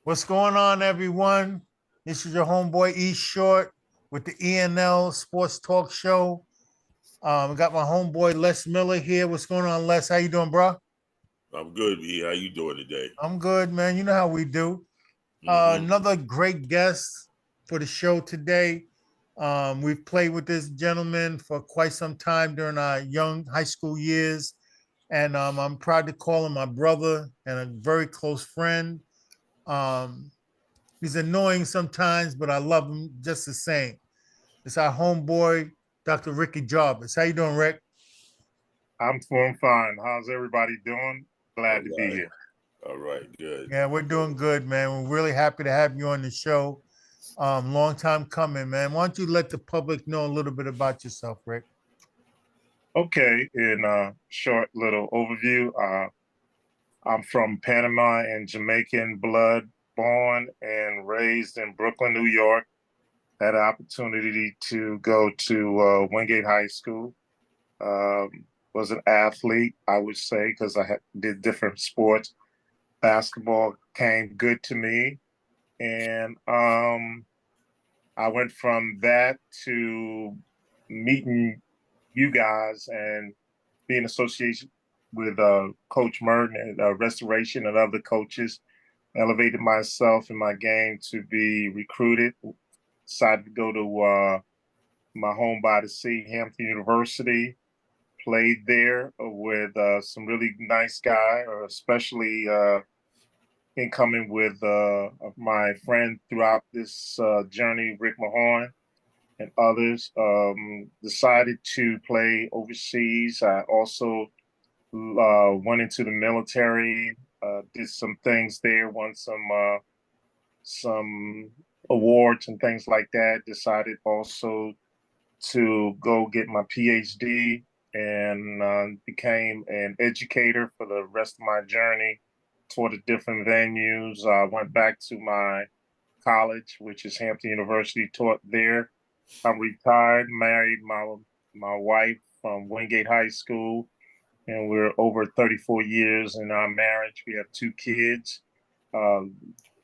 What's going on, everyone? This is your homeboy E Short with the ENL Sports Talk Show. I got my homeboy Les Miller here. What's going on, Les? How you doing, bro? I'm good, B. How you doing today? I'm good, man. You know how we do. Mm-hmm. Another great guest for the show today. We've played with this gentleman for quite some time during our young high school years, and I'm proud to call him my brother and a very close friend. Um, He's annoying sometimes, but I love him just the same. It's our homeboy, Dr. Ricky Jarvis. How you doing, Rick? I'm doing fine. How's everybody doing? All Glad to be right. here. All right. Good. Yeah, we're Good. doing good, man. We're really happy to have you on the show. Long time coming, man. Why don't you let the public know a little bit about yourself, Rick? Okay, in a short little overview, I'm from Panama and Jamaican blood, born and raised in Brooklyn, New York. Had an opportunity to go to Wingate High School. Um, was an athlete, I would say, because did different sports. Basketball came good to me, and I went from that to meeting you guys and being associated with Coach Merton and Restoration and other coaches. Elevated myself in my game to be recruited. Decided to go to my home by the sea, Hampton University. Played there with some really nice guy, especially incoming with my friend throughout this journey, Rick Mahorn and others. Decided to play overseas. I also went into the military, did some things there, won some awards and things like that. Decided also to go get my PhD and became an educator for the rest of my journey. Taught at different venues. I went back to my college, which is Hampton University, taught there. I'm retired, married my wife from Wingate High School, and we're over 34 years in our marriage. We have two kids, uh,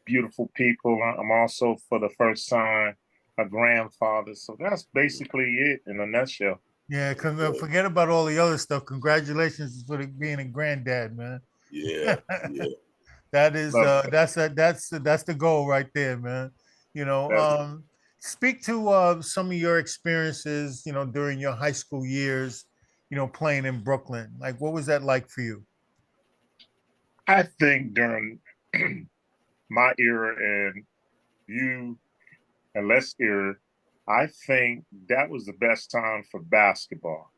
beautiful people. I'm also, for the first time, a grandfather. So that's basically it in a nutshell. Yeah, Good. forget about all the other stuff. Congratulations for being a granddad, man. Yeah. Yeah. That is Love that's the goal right there, man. You know, that. speak to some of your experiences, during your high school years, playing in Brooklyn. Like, what was that like for you? I think during my era and you and Les era, I think that was the best time for basketball.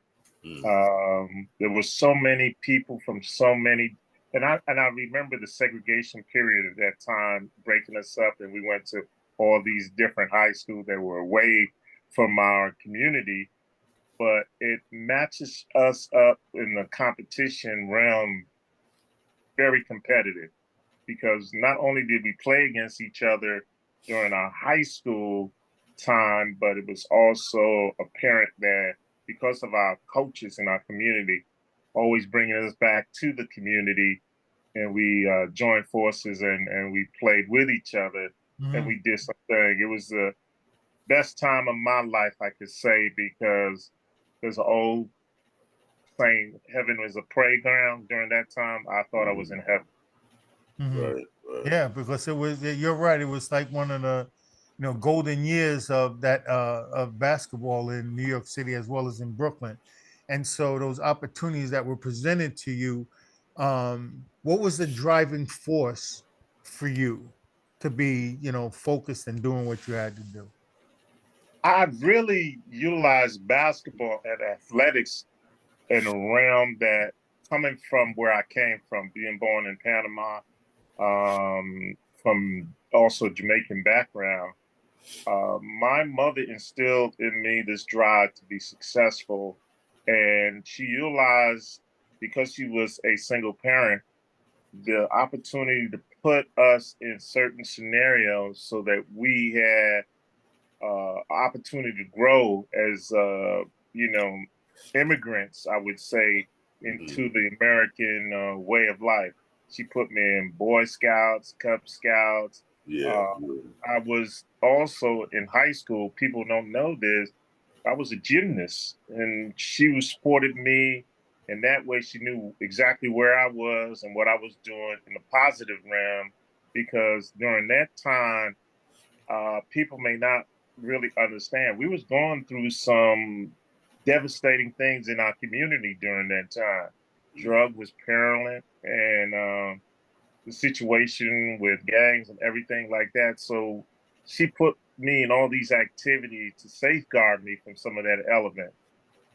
Mm. There was so many people from so many, and I remember the segregation period at that time breaking us up, and we went to all these different high schools that were away from our community. But it matches us up in the competition realm very competitive because not only did we play against each other during our high school time, but it was also apparent that because of our coaches in our community, always bringing us back to the community, and we joined forces and we played with each other and Mhm. we did something. It was the best time of my life, I could say, because there's an old saying, heaven was a playground. During that time, I thought I was Mm. in heaven. Mhm. Right. Right. Yeah, because it was. You're right. It was like one of the, golden years of that of basketball in New York City as well as in Brooklyn, and so those opportunities that were presented to you, what was the driving force for you to be, focused and doing what you had to do? I really utilized basketball and athletics in a realm that, coming from where I came from, being born in Panama, from also Jamaican background, my mother instilled in me this drive to be successful. And she utilized, because she was a single parent, the opportunity to put us in certain scenarios so that we had opportunity to grow as you know immigrants, I would say, Mm. into the American way of life. She put me in Boy Scouts, Cub Scouts, Yeah. I was also in high school. People don't know this. I was a gymnast, and she was supported me, and that way she knew exactly where I was and what I was doing in the positive realm. Because during that time, people may not really understand. We was going through some devastating things in our community during that time. Drug was prevalent, and the situation with gangs and everything like that. So she put me in all these activities to safeguard me from some of that element,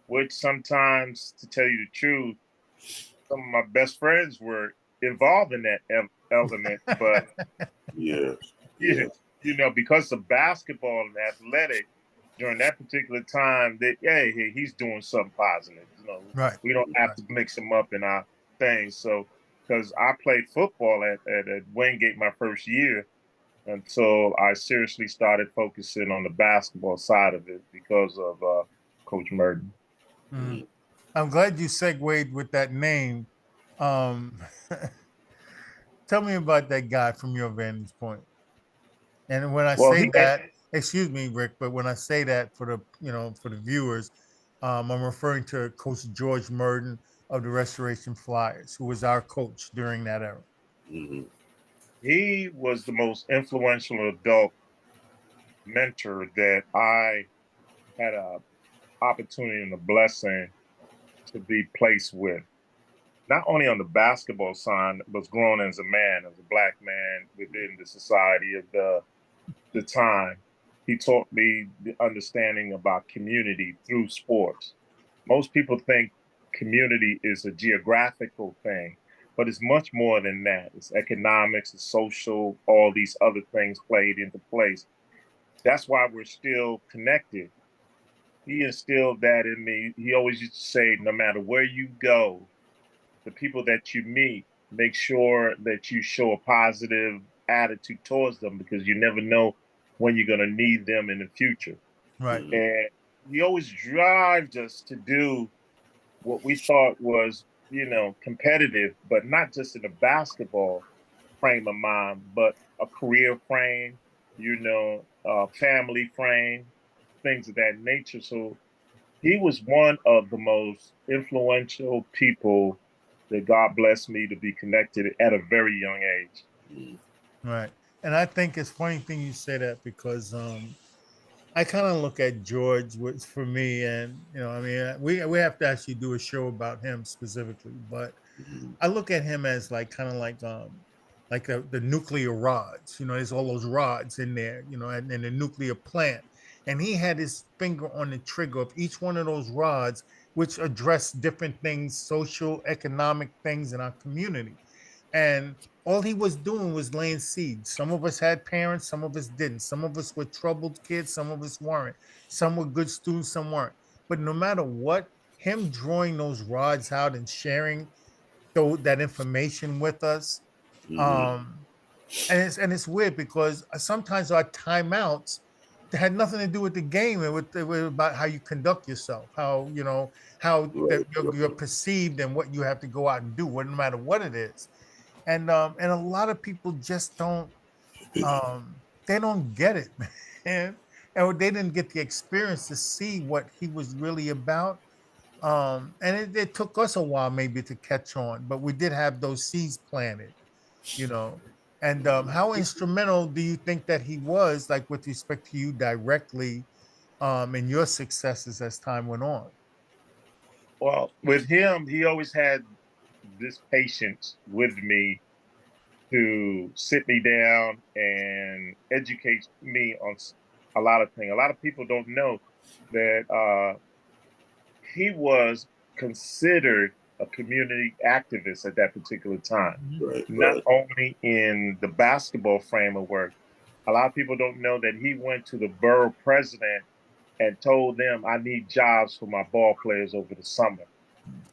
which sometimes, to tell you the truth, some of my best friends were involved in that element. But Yeah. you, you know, because of basketball and athletic, during that particular time, that hey, he's doing something positive. You know, Right. we don't have to mix him up in our things. So, because I played football at Wingate my first year until I seriously started focusing on the basketball side of it because of Coach Merton. Mm. I'm glad you segued with that name. Um, tell me about that guy from your vantage point. And when I Well, say that, excuse me, Rick, but when I say that for the for the viewers, I'm referring to Coach George Merton of the Restoration Flyers, who was our coach during that era. Mm-hmm. he was the most influential adult mentor that I had a opportunity and a blessing to be placed with. Not only on the basketball side, but growing as a man, as a black man within the society of the time. He taught me the understanding about community through sports. Most people think community is a geographical thing, but it's much more than that. It's economics, it's social, all these other things played into place. That's why we're still connected. He instilled that in me. He always used to say, no matter where you go, the people that you meet, make sure that you show a positive attitude towards them because you never know when you're going to need them in the future. Right. And he always drives us to do what we thought was, competitive, but not just in a basketball frame of mind, but a career frame, family frame, things of that nature. So he was one of the most influential people that God blessed me to be connected at a very young age. Right. And I think it's funny thing you say that because I kind of look at George, which for me, and I mean, we have to actually do a show about him specifically, but I look at him as like kind of like the nuclear rods. There's all those rods in there, and the nuclear plant, and he had his finger on the trigger of each one of those rods, which address different things, social, economic things in our community, and all he was doing was laying seeds. Some of us had parents, some of us didn't. Some of us were troubled kids, some of us weren't. Some were good students, some weren't. But no matter what, him drawing those rods out and sharing that information with us, Mm-hmm. and it's weird because sometimes our timeouts had nothing to do with the game and with about how you conduct yourself, how Right. that you're perceived and what you have to go out and do, no matter what it is. And a lot of people just they don't get it, man. And they didn't get the experience to see what he was really about. And it took us a while maybe to catch on, but we did have those seeds planted, you know. And how instrumental do you think that he was, like with respect to you directly, in your successes as time went on? Well, with him, he always had this patience with me to sit me down and educate me on a lot of things. A lot of people don't know that he was considered a community activist at that particular time, Right. not Right. only in the basketball frame of work. A lot of people don't know that he went to the borough president and told them, I need jobs for my ball players over the summer.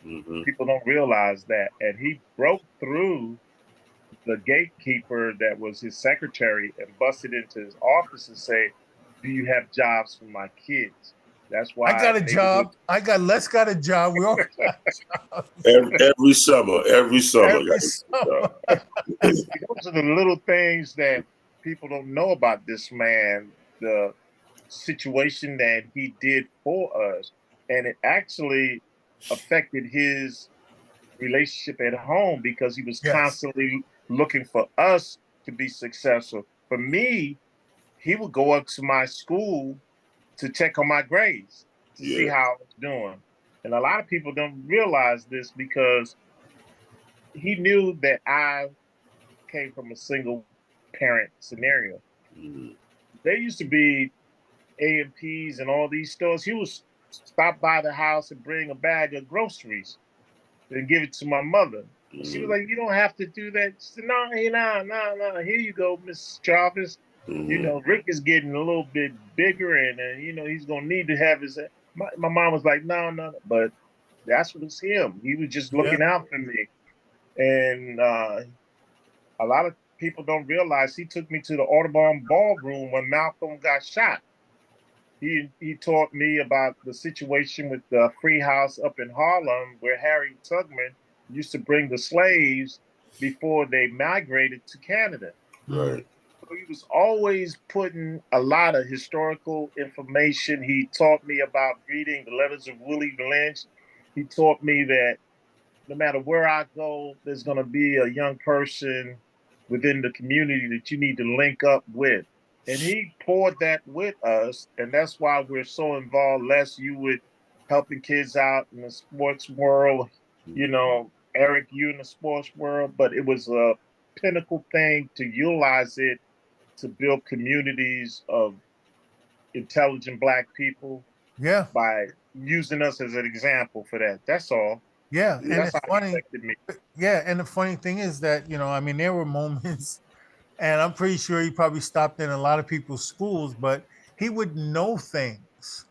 Mm-hmm. People don't realize that. And he broke through the gatekeeper that was his secretary and busted into his office and say, do you have jobs for my kids? That's I why got a they would. job. Les got a job. We all got jobs Every summer, every summer, every summer. Those are the little things that people don't know about this man, the situation that he did for us, and it actually affected his relationship at home because he was Yes. constantly looking for us to be successful. For me, he would go up to my school to check on my grades to see Yeah. how I was doing. And a lot of people don't realize this because he knew that I came from a single parent scenario. Mm-hmm. There used to be A&Ps and all these stores. He would stop by the house and bring a bag of groceries and give it to my mother. And she was Mm-hmm. like, "You don't have to do that." She said, "No, hey, no. Here you go, Miss Jarvis. You Mm-hmm. know, Rick is getting a little bit bigger, and you know he's gonna need to have his." My mom was like, "No," but that's what was him. He was just Yeah. looking out for me, and a lot of people don't realize he took me to the Audubon ballroom when Malcolm got shot. He taught me about the situation with the free house up in Harlem where Harry Tubman used to bring the slaves before they migrated to Canada. Mm. Right. So he was always putting a lot of historical information. He taught me about reading the letters of Willie Lynch. He taught me that no matter where I go, there's going to be a young person within the community that you need to link up with. And he poured that with us. And that's why we're so involved. Les, you with helping kids out in the sports world, you Mm-hmm. know, Eric, you in the sports world, but it was a pinnacle thing to utilize it to build communities of intelligent Black people Yeah. by using us as an example for that. That's all. Yeah. And Yeah. That's it's how he funny. affected me. Yeah. And the funny thing is that, I mean, there were moments, and I'm pretty sure he probably stopped in a lot of people's schools, but he would know things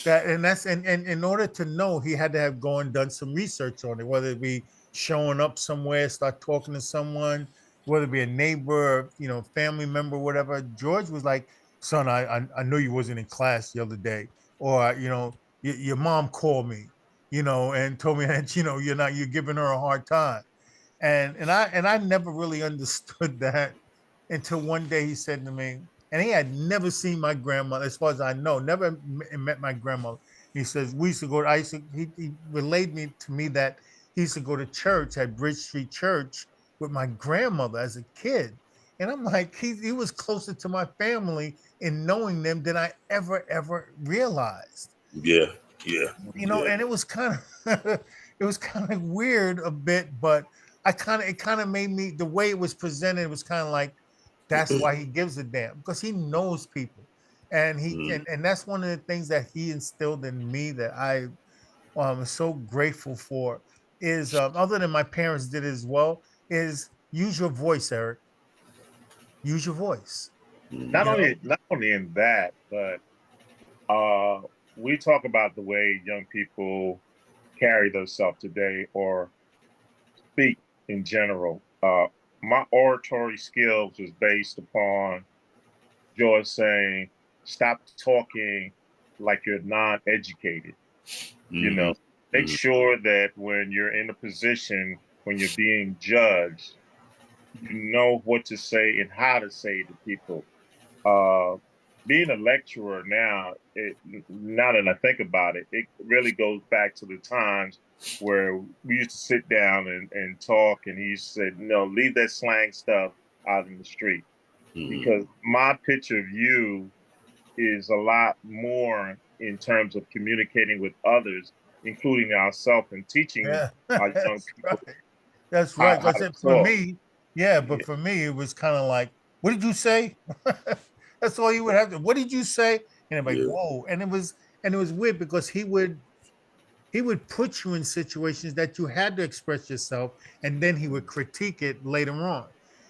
that, and that's, and in order to know, he had to have gone done some research on it, whether it be showing up somewhere, start talking to someone, whether it be a neighbor, family member, whatever. George was like, son, I know you wasn't in class the other day, or, your mom called me, and told me that, you're giving her a hard time. And I never really understood that until one day he said to me, and he had never seen my grandmother, as far as I know, never met my grandmother. He says, we used to go, he relayed to me that he used to go to church at Bridge Street Church with my grandmother as a kid. And I'm like, he was closer to my family in knowing them than I ever realized. Yeah. Yeah. Yeah. And it was kind of it was kind of weird a bit, but it kind of made me, the way it was presented, it was kind of like, that's why he gives a damn, because he knows people. And he Mm-hmm. and that's one of the things that he instilled in me that I am so grateful for, is other than my parents did as well, is use your voice, Eric. Use your voice. Mm-hmm. Not only in that, but uh, we talk about the way young people carry themselves today or speak in general. My oratory skills was based upon George saying, "Stop talking like you're non-educated." You Mm-hmm. know, make Mm-hmm. sure that when you're in a position when you're being judged, you know what to say and how to say to people. Uh, Being a lecturer now, now that I think about it, it really goes back to the times where we used to sit down and talk, and he said, "No, leave that slang stuff out in the street," Mm-hmm. because my picture of you is a lot more in terms of communicating with others, including ourselves, and teaching Yeah. our young That's people right. That's right. how Because to for talk. me, yeah, Yeah, but for me, it was kind of like, what did you say? That's all you would have to. What did you say? And I'm like, Yeah. whoa. And it was weird because he would put you in situations that you had to express yourself, and then he would critique it later on.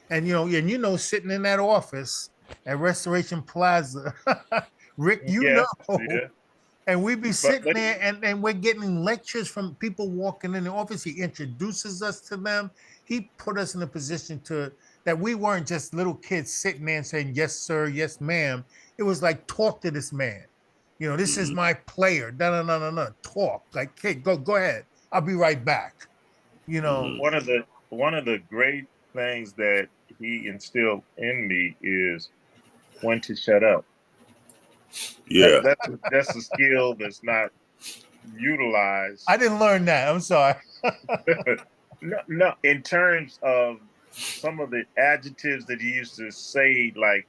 Sitting in that office at Restoration Plaza, Rick, yes, yeah. and we'd be But sitting there, and we're getting lectures from people walking in the office. He introduces us to them. He put us in a position that we weren't just little kids sitting there and saying, yes, sir, yes, ma'am. It was like, talk to this man. This is Mm-hmm. my player. No, no, no, no, no. Talk. Like, hey, go ahead. I'll be right back. You know. Mm-hmm. one of the great things that he instilled in me is when to shut up. Yeah. That's a skill that's not utilized. I didn't learn that. I'm sorry. No, in terms of some of the adjectives that he used to say, like,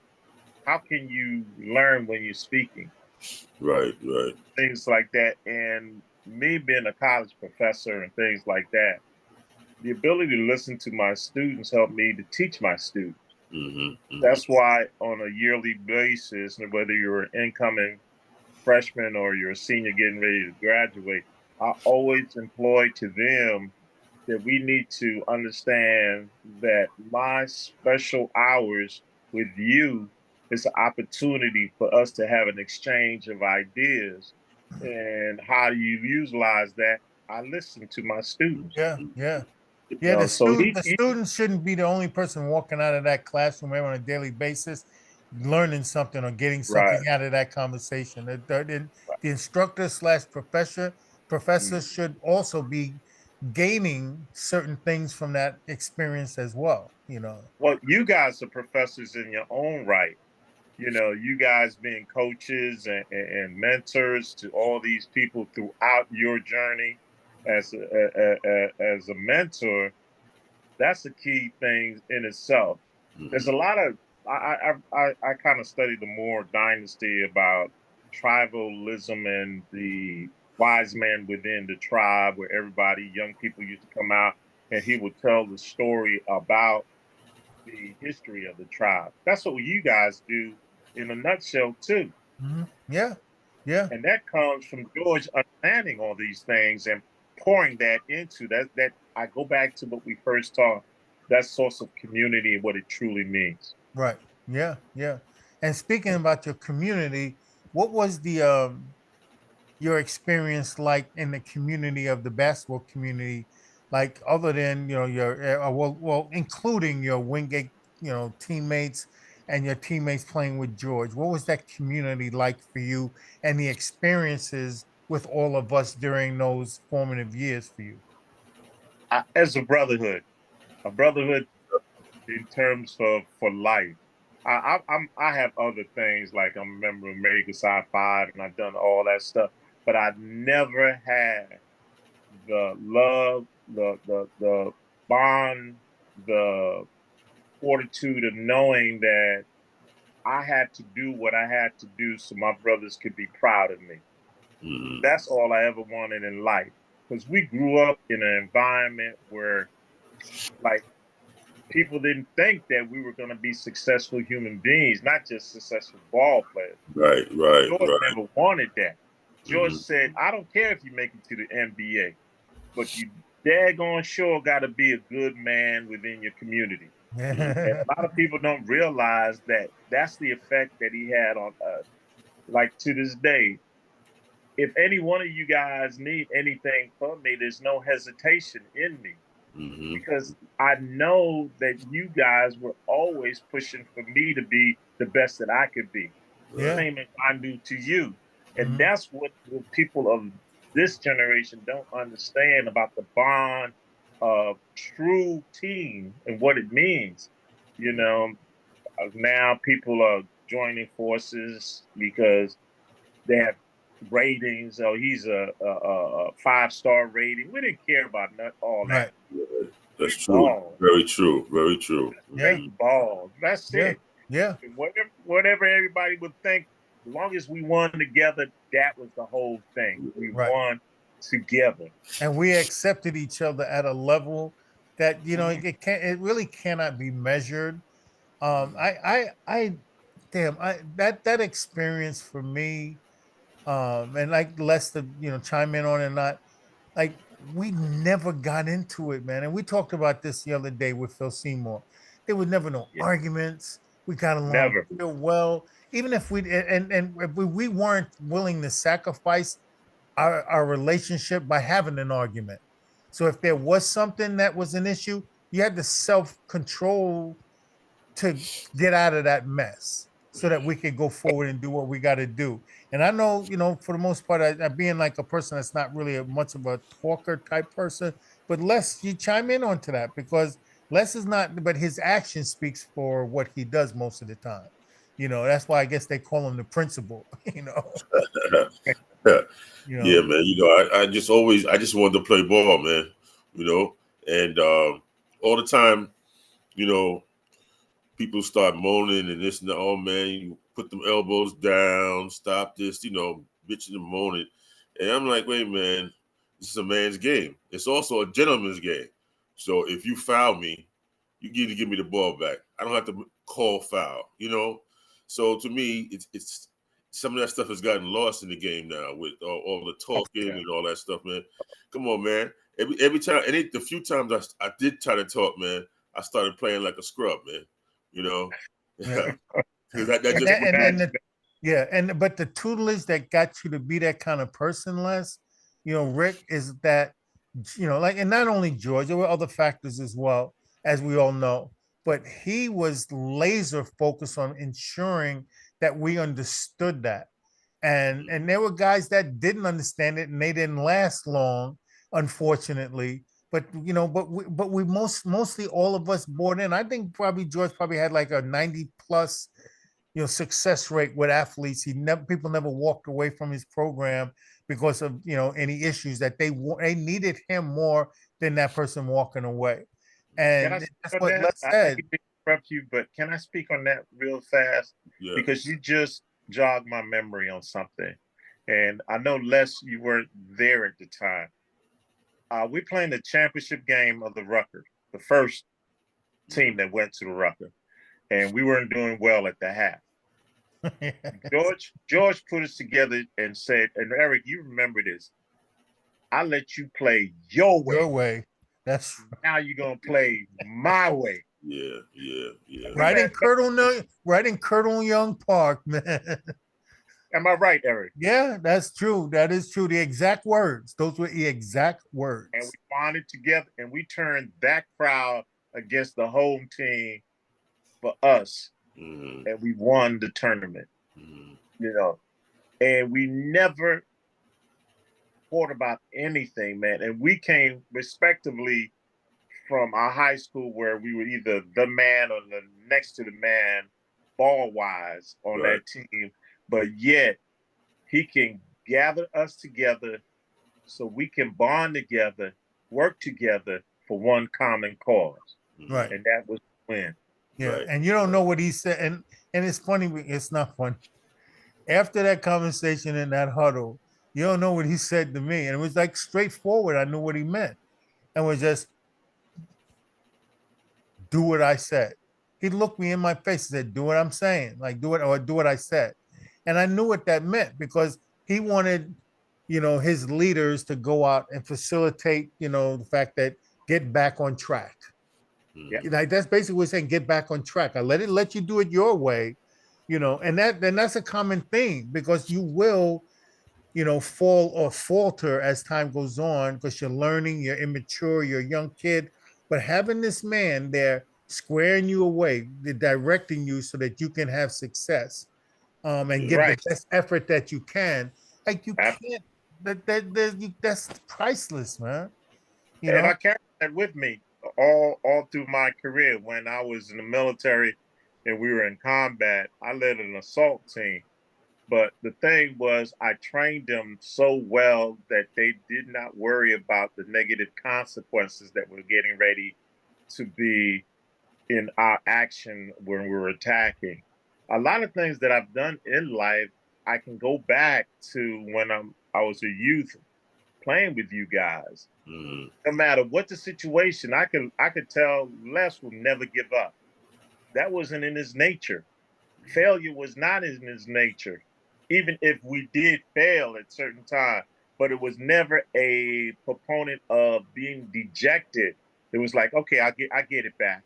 how can you learn when you're speaking? Right. Right. Things like that. And me being a college professor and things like that, the ability to listen to my students helped me to teach my students. That's why on a yearly basis, whether you're an incoming freshman or you're a senior getting ready to graduate, I always employ to them that we need to understand that my special hours with you is an opportunity for us to have an exchange of ideas. And how you utilize that, I listen to my students. Yeah, yeah. You Yeah, know, so the students shouldn't be the only person walking out of that classroom on a daily basis, learning something or getting something right. out of that conversation. The instructor slash professor Mm. should also be gaining certain things from that experience as well, Well, you guys are professors in your own right. You know, you guys being coaches and mentors to all these people throughout your journey as a mentor, that's a key thing in itself. There's a lot of I kind of studied the Moore dynasty about tribalism and the wise man within the tribe, where everybody, young people, used to come out and he would tell the story about the history of the tribe. That's what you guys do in a nutshell too. Yeah, yeah, And that comes from George understanding all these things and pouring that into that I go back to what we first talked, that source of community and what it truly means. right. Yeah, yeah. And speaking about your community, what was the your experience like in the community of the basketball community, like other than your including your Wingate teammates and your teammates playing with George? What was that community like for you, and the experiences with all of us during those formative years for you? As a brotherhood in terms of for life. I have other things like I'm a member of American Sci Five and I've done all that stuff, but I never had the love, the bond, the fortitude of knowing that I had to do what I had to do so my brothers could be proud of me. That's all I ever wanted in life. Because we grew up in an environment where, like, people didn't think that we were going to be successful human beings, not just successful ball players. Right. Right. George Right. never wanted that. George said, I don't care if you make it to the NBA, but you daggone sure got to be a good man within your community. And a lot of people don't realize that that's the effect that he had on us. Like to this day, if any one of you guys need anything from me, there's no hesitation in me because I know that you guys were always pushing for me to be the best that I could be. Yeah. Same as I do to you. And Mhm. that's what the people of this generation don't understand about the bond of true team and what it means. You know, now people are joining forces because they have ratings. Oh, he's a 5-star rating. We didn't care about all that. Right. That's We true. ball. Very true. Very true. Yeah. Straight ball. That's Yeah. it. Yeah. And whatever everybody would think, as long as we won together, that was the whole thing. We Right. won together. And we accepted each other at a level that it really cannot be measured. I damn, I that experience for me, and like Lester, chime in on it or not, like we never got into it, man. And we talked about this the other day with Phil Seymour. There were never no Yeah. arguments. We got along Never. real well, even if we weren't willing to sacrifice our relationship by having an argument. So if there was something that was an issue, you had the self control to get out of that mess so that we could go forward and do what we got to do. And I know, for the most part, I being like a person that's not really much of a talker type person, but Les, you chime in onto that because Les is not, but his action speaks for what he does most of the time. That's why I guess they call him the principal. yeah, You know. man. I just wanted to play ball, man. And all the time, you know, people start moaning and this and that. Oh man, you put them elbows down, stop this, bitching and moaning. And I'm like, wait, man, this is a man's game. It's also a gentleman's game. So if you foul me, you need to give me the ball back. I don't have to call foul. So to me, it's some of that stuff has gotten lost in the game now with all the talking and all that stuff, man. Come on, man. Every time, the few times I did try to talk, man, I started playing like a scrub, man. Yeah. Because that And just that, but the tutelage that got you to be that kind of person, Les, Rick, is that, like, and not only George, there were other factors as well, as we all know, but he was laser focused on ensuring that we understood that. And there were guys that didn't understand it and they didn't last long, unfortunately. But we mostly all of us bought in. I think probably George probably had like a 90 plus success rate with athletes. People never walked away from his program because of any issues that they needed him more than that person walking away. And that's what Les I said. hate to interrupt you, but can I speak on that real fast? Yeah. Because you just jogged my memory on something. And I know, Les, you weren't there at the time. We're playing the championship game of the Rucker, the first team that went to the Rucker. And we weren't doing well at the half. George put us together and said, and Eric, you remember this. I let you play your way. Your way. That's now you're gonna play my way. Yeah. Right in Colonel Young Park, man. Am I right, Eric? Yeah, that's true. That is true. The exact words. Those were the exact words. And we bonded together and we turned that crowd against the home team for us. Mm-hmm. And we won the tournament. Mm-hmm. And we never thought about anything, man. And we came respectively from our high school where we were either the man or the next to the man ball wise on that team. But yet he can gather us together so we can bond together, work together for one common cause. Right. And that was win. Yeah. Right. And you don't know what he said. And it's funny, it's not funny. After that conversation in that huddle, you don't know what he said to me. And it was like straightforward. I knew what he meant. And was just do what I said. He looked me in my face and said, do what I'm saying. Like do what I said. And I knew what that meant because he wanted, his leaders to go out and facilitate, the fact that get back on track. Yeah. Like that's basically what he's saying, get back on track. I let you do it your way, and that's a common thing because you will, fall or falter as time goes on because you're learning, you're immature, you're a young kid. But having this man there squaring you away, directing you so that you can have success, and give the best effort that you can, like you can't. That's priceless, man. And I carried that with me all through my career. When I was in the military and we were in combat, I led an assault team. But the thing was, I trained them so well that they did not worry about the negative consequences that were getting ready to be in our action when we were attacking. A lot of things that I've done in life, I can go back to when I was a youth playing with you guys. Mm-hmm. No matter what the situation, I could tell Les will never give up. That wasn't in his nature. Failure was not in his nature, even if we did fail at certain time. But it was never a proponent of being dejected. It was like, okay, I get it back.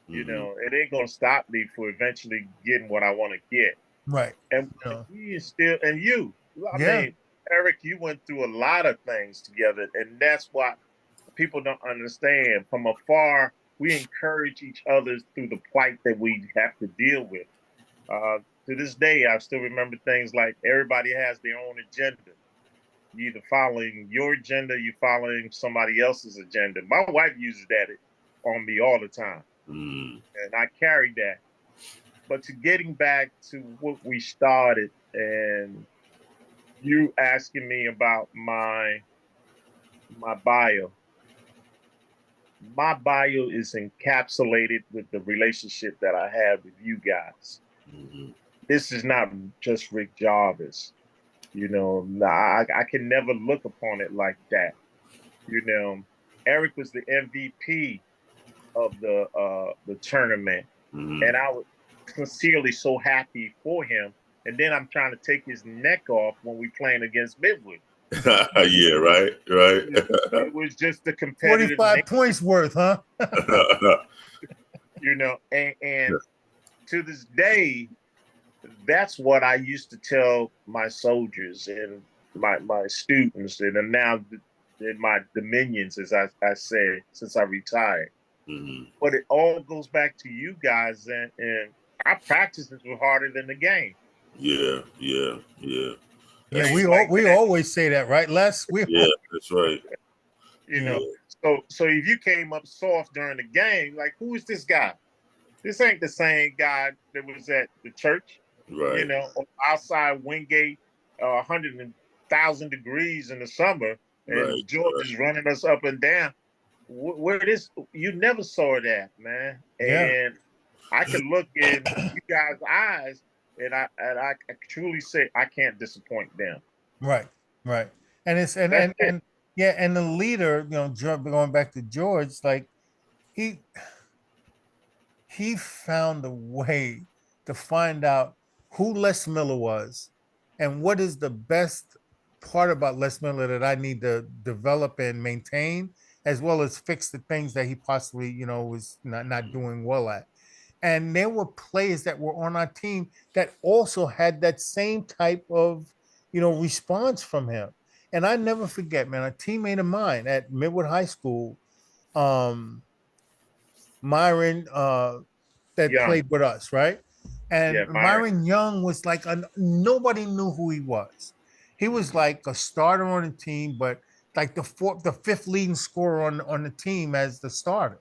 Mm-hmm. It ain't gonna stop me for eventually getting what I want to get. Right. And he is still, and you, I mean, Eric, you went through a lot of things together, and that's what people don't understand. From afar, we encourage each other through the plight that we have to deal with. To this day, I still remember things like everybody has their own agenda. You're either following your agenda, you're following somebody else's agenda. My wife uses that on me all the time. Mm. And I carried that. But to getting back to what we started and you asking me about my bio. My bio is encapsulated with the relationship that I have with you guys. Mm-hmm. This is not just Rick Jarvis. I can never look upon it like that. You know, Eric was the MVP of the tournament, Mm-hmm. and I was sincerely so happy for him. And then I'm trying to take his neck off when we playing against Midwood. Yeah, right, right. It was just the competitive 45 nature, points worth, huh? and to this day, that's what I used to tell my soldiers and my students, and now in my dominions, as I said, since I retired. Mm-hmm. But it all goes back to you guys, and our practices were harder than the game. Yeah, yeah, yeah. Yeah, That's Things like we that, always say that, right, Les? We yeah, that's right. you yeah, know. Yeah, So if you came up soft during the game, like who is this guy? This ain't the same guy that was at the church, right, or outside Wingate, 100,000 degrees in the summer, right, and George right. is running us up and down. Where this, you never saw that, man. yeah, And I can look in you guys' eyes, and I truly say I can't disappoint them. right, right. And it's That's it. and yeah, and the leader, going back to George, like he he found a way to find out who Les Miller was and what is the best part about Les Miller that I need to develop and maintain, as well as fix the things that he possibly, was not doing well at. And there were players that were on our team that also had that same type of, response from him. And I never forget, man, a teammate of mine at Midwood High School, um, Myron, that Young, played with us, right? yeah, And Myron, Myron Young was like nobody knew who he was. He was like a starter on the team, but like the fifth leading scorer on the team as the starter.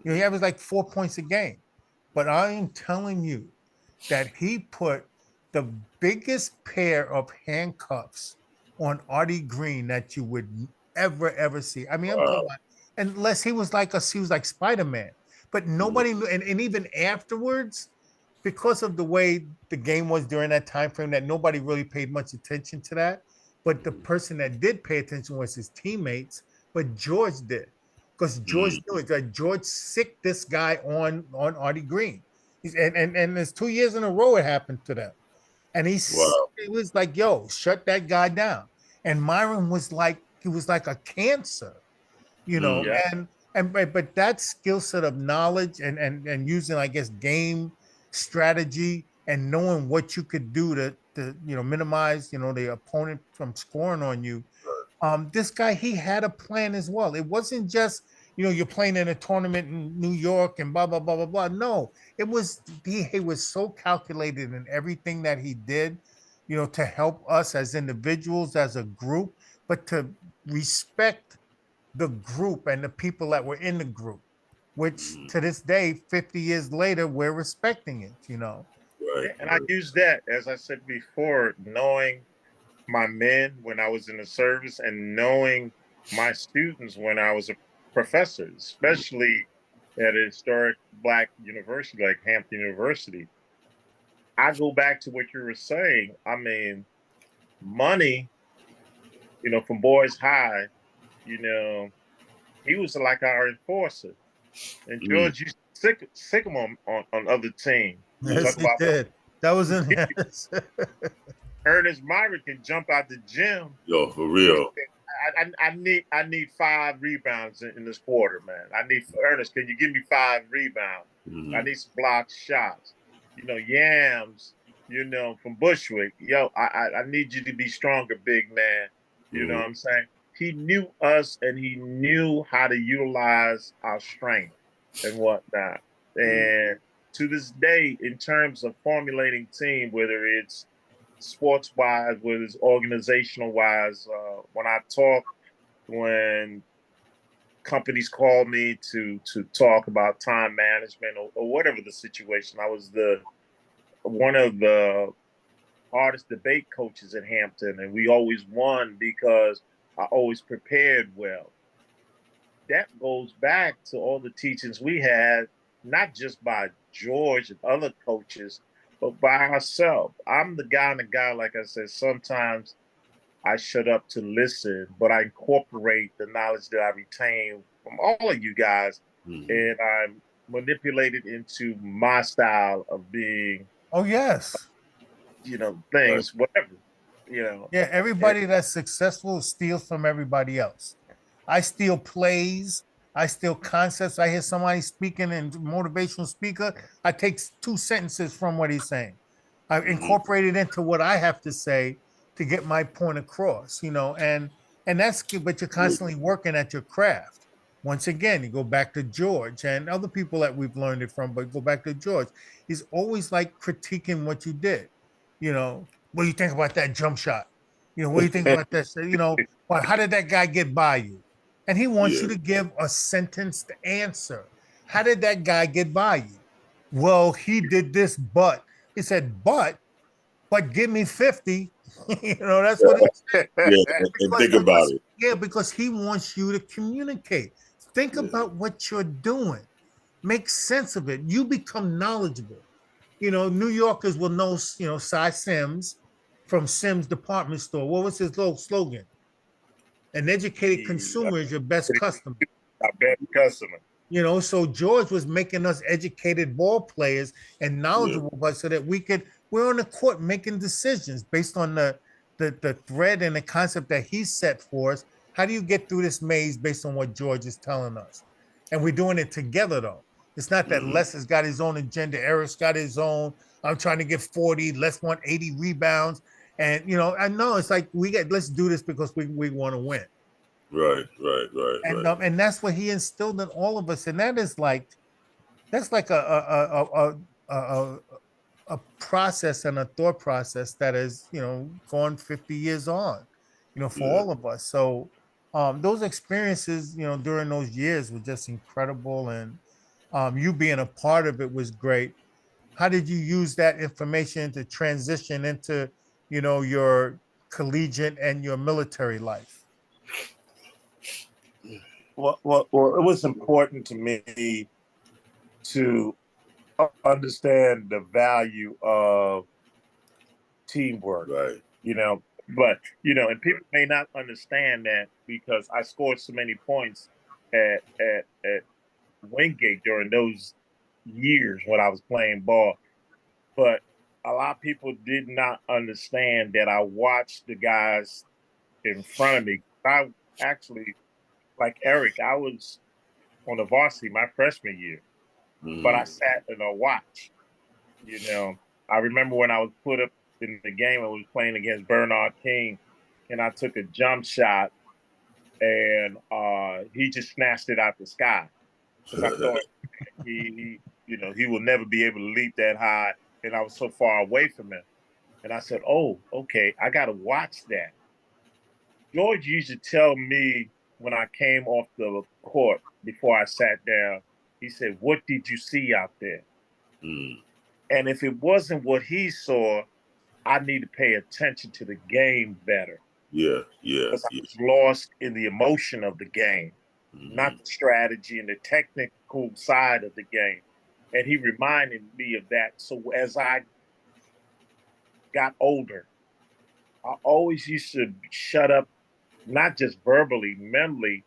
He averaged like 4 points a game. But I am telling you that he put the biggest pair of handcuffs on Artie Green that you would ever see. I mean, I'm talking Wow. about, unless he was like Spider-Man. But nobody Mm-hmm. knew, and even afterwards, because of the way the game was during that time frame, that nobody really paid much attention to that. But the person that did pay attention was his teammates, but George did. Because George knew it. Like George sicked this guy on Artie Green. And there's 2 years in a row it happened to them. And Wow. it was like, yo, shut that guy down. And Myron was like, he was like a cancer, Mm. yeah, but that skill set of knowledge and using, I guess, game strategy and knowing what you could do to minimize, the opponent from scoring on you. This guy, he had a plan as well. It wasn't just, you're playing in a tournament in New York and blah blah blah blah blah. No, it was he was so calculated in everything that he did, to help us as individuals, as a group, but to respect the group and the people that were in the group, which Mm. to this day, 50 years later, we're respecting it. Right, and I right. use that as I said before, knowing my men when I was in the service and knowing my students when I was a professor, Mm. especially at a historic Black university like Hampton University. I go back to what you were saying. I mean, money, from Boys High, you know, he was like our enforcer. And Mm. George used to sick him on other teams. Yeah. Yes, Talk he about did. That was in yes. Ernest Myrick can jump out the gym. Yo, for real. I need 5 rebounds in this quarter, man. I need Ernest. Can you give me 5 rebounds? I Mm. need some block shots. Yams. From Bushwick. Yo, I need you to be stronger, big man. You know Mm. what I'm saying? He knew us, and he knew how to utilize our strength and whatnot. Mm. And to this day, in terms of formulating team, whether it's sports wise, whether it's organizational wise. When I talk, when companies call me to talk about time management or whatever the situation. I was one of the hardest debate coaches at Hampton, and we always won because I always prepared well. That goes back to all the teachings we had, not just by George and other coaches, but by ourselves. I'm the guy, like I said, sometimes I shut up to listen, but I incorporate the knowledge that I retain from all of you guys, and I'm manipulated into my style of being, Oh, yes. Things, whatever, Yeah, And, everybody that's successful steals from everybody else. I steal plays. I steal concepts. I hear somebody speaking and motivational speaker. I take two sentences from what he's saying. I incorporate it into what I have to say to get my point across, and that's good, but you're constantly working at your craft. Once again, you go back to George and other people that we've learned it from, but go back to George. He's always like critiquing what you did. What do you think about that jump shot? What do you think about this? Well, how did that guy get by you? And he wants you to give a sentenced answer. How did that guy get by you? Well, he did this, but he said, but give me 50. That's what he said. Yeah, and think about it. Yeah, because he wants you to communicate. Think about what you're doing. Make sense of it. You become knowledgeable. New Yorkers will know, Cy Sims from Sims Department Store. What was his little slogan? An educated consumer is your best customer. I bet customer. So George was making us educated ball players and knowledgeable, but so that we're on the court making decisions based on the thread and the concept that he set for us. How do you get through this maze based on what George is telling us? And we're doing it together, though. It's not that Les has got his own agenda, Eric's got his own. I'm trying to get 40, Les want 80 rebounds. And I know it's like let's do this because we want to win. Right. And that's what he instilled in all of us. And that's like a process and a thought process that is, gone 50 years on, for all of us. So those experiences, during those years were just incredible. And you being a part of it was great. How did you use that information to transition into, your collegiate and your military life? Well, it was important to me to understand the value of teamwork. Right. But and people may not understand that because I scored so many points at Wingate during those years when I was playing ball. But a lot of people did not understand that I watched the guys in front of me. I actually, like Eric, I was on the varsity my freshman year, but I sat and I watched. I remember when I was put up in the game, I was playing against Bernard King, and I took a jump shot, and he just snatched it out the sky because I thought he will never be able to leap that high, and I was so far away from him. And I said, "Oh, okay, I got to watch that." George used to tell me when I came off the court before I sat down, he said, "What did you see out there?" And if it wasn't what he saw, I need to pay attention to the game better. Yeah. Because I was lost in the emotion of the game, not the strategy and the technical side of the game. And he reminded me of that. So as I got older, I always used to shut up, not just verbally, mentally,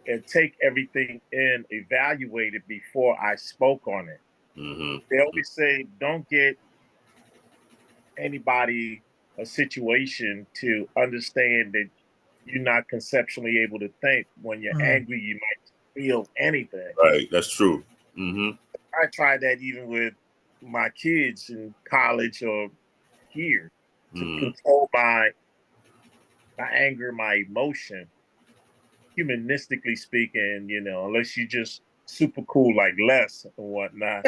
and take everything in, evaluate it before I spoke on it. They always say, don't get anybody a situation to understand that you're not conceptually able to think. When you're angry, you might feel anything. Right, that's true. I tried that even with my kids in college or here to control my anger, my emotion. Humanistically speaking, unless you just super cool like Les and whatnot,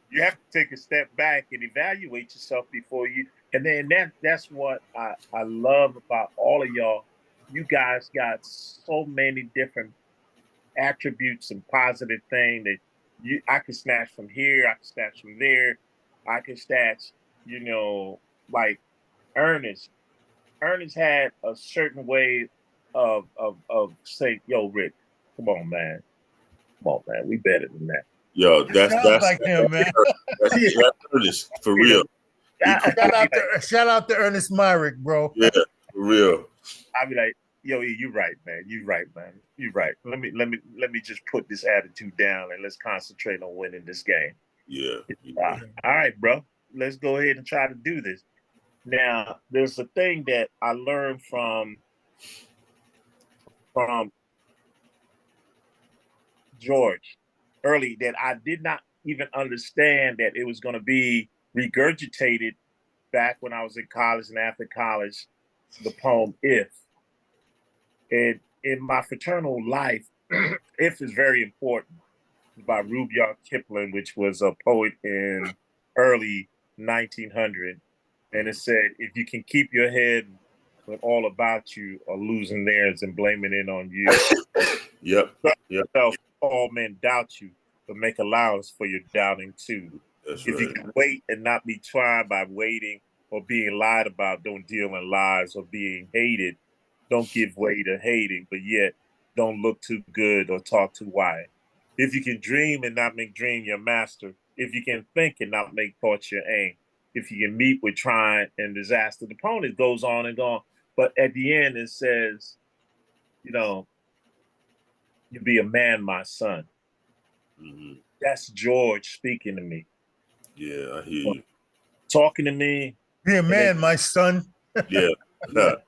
you have to take a step back and evaluate yourself before you. And then that's what I love about all of y'all. you guys got so many different attributes and positive thing that I can snatch from here, I can snatch from there, I can snatch, like Ernest. Ernest had a certain way of saying, "Yo, Rick, come on, man, we better than that." Yo, that's Sounds like him, man. that's Ernest, for You real. know, Shout out to Ernest Myrick, bro. Yeah, for real. I'd be like, "Yo, you right, man. You right, man. You right. Let me just put this attitude down and let's concentrate on winning this game." Yeah. All right, bro. Let's go ahead and try to do this. Now, there's a thing that I learned from George early that I did not even understand that it was going to be regurgitated back when I was in college and after college, the poem If. And in my fraternal life, If is very important. It's by Rudyard Kipling, which was a poet in early 1900. And it said, if you can keep your head when all about you are losing theirs and blaming it on you. Yep. All men doubt you, but make allowance for your doubting too. That's if right. you can wait and not be tried by waiting or being lied about, don't deal in lies, or being hated, don't give way to hating, but yet don't look too good or talk too wide. If you can dream and not make dream your master, if you can think and not make thoughts your aim, if you can meet with trying and disaster, the poem goes on and on. But at the end, it says, you be a man, my son. Mm-hmm. That's George speaking to me. Yeah, I hear you. Talking to me. Be a man, my son. Yeah.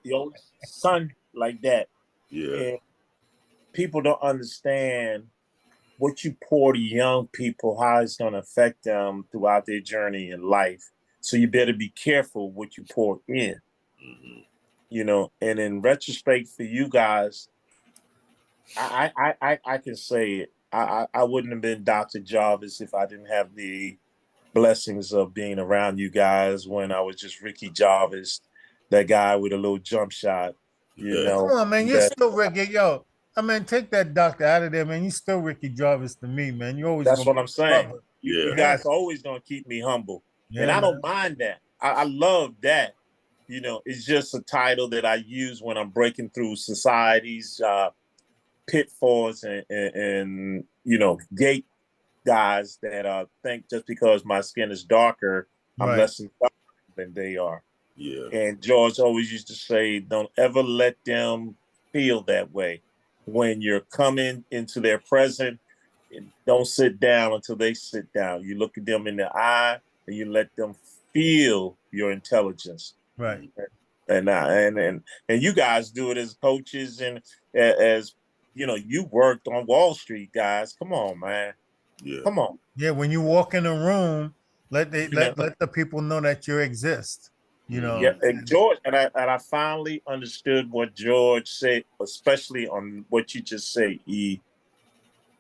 Your son like that. Yeah. And people don't understand what you pour to young people, how it's going to affect them throughout their journey in life. So you better be careful what you pour in. Mm-hmm. And in retrospect for you guys, I can say it. I wouldn't have been Dr. Jarvis if I didn't have the blessings of being around you guys when I was just Ricky Jarvis, that guy with a little jump shot. Come on, man. You're still Ricky. Yo, I mean, take that doctor out of there, man. You still Ricky Jarvis to me, man. You always. That's what I'm saying. Brother. You guys are always gonna keep me humble, and I don't mind that. I love that. It's just a title that I use when I'm breaking through society's pitfalls and gate guys that think just because my skin is darker, I'm less than they are. Yeah. And George always used to say, don't ever let them feel that way. When you're coming into their present, don't sit down until they sit down. You look at them in the eye and you let them feel your intelligence. Right. And you guys do it as coaches and as you worked on Wall Street, guys. Come on, man. Yeah. Come on. Yeah, when you walk in a room, let the people know that you exist. Yeah, and George, and I finally understood what George said, especially on what you just said. He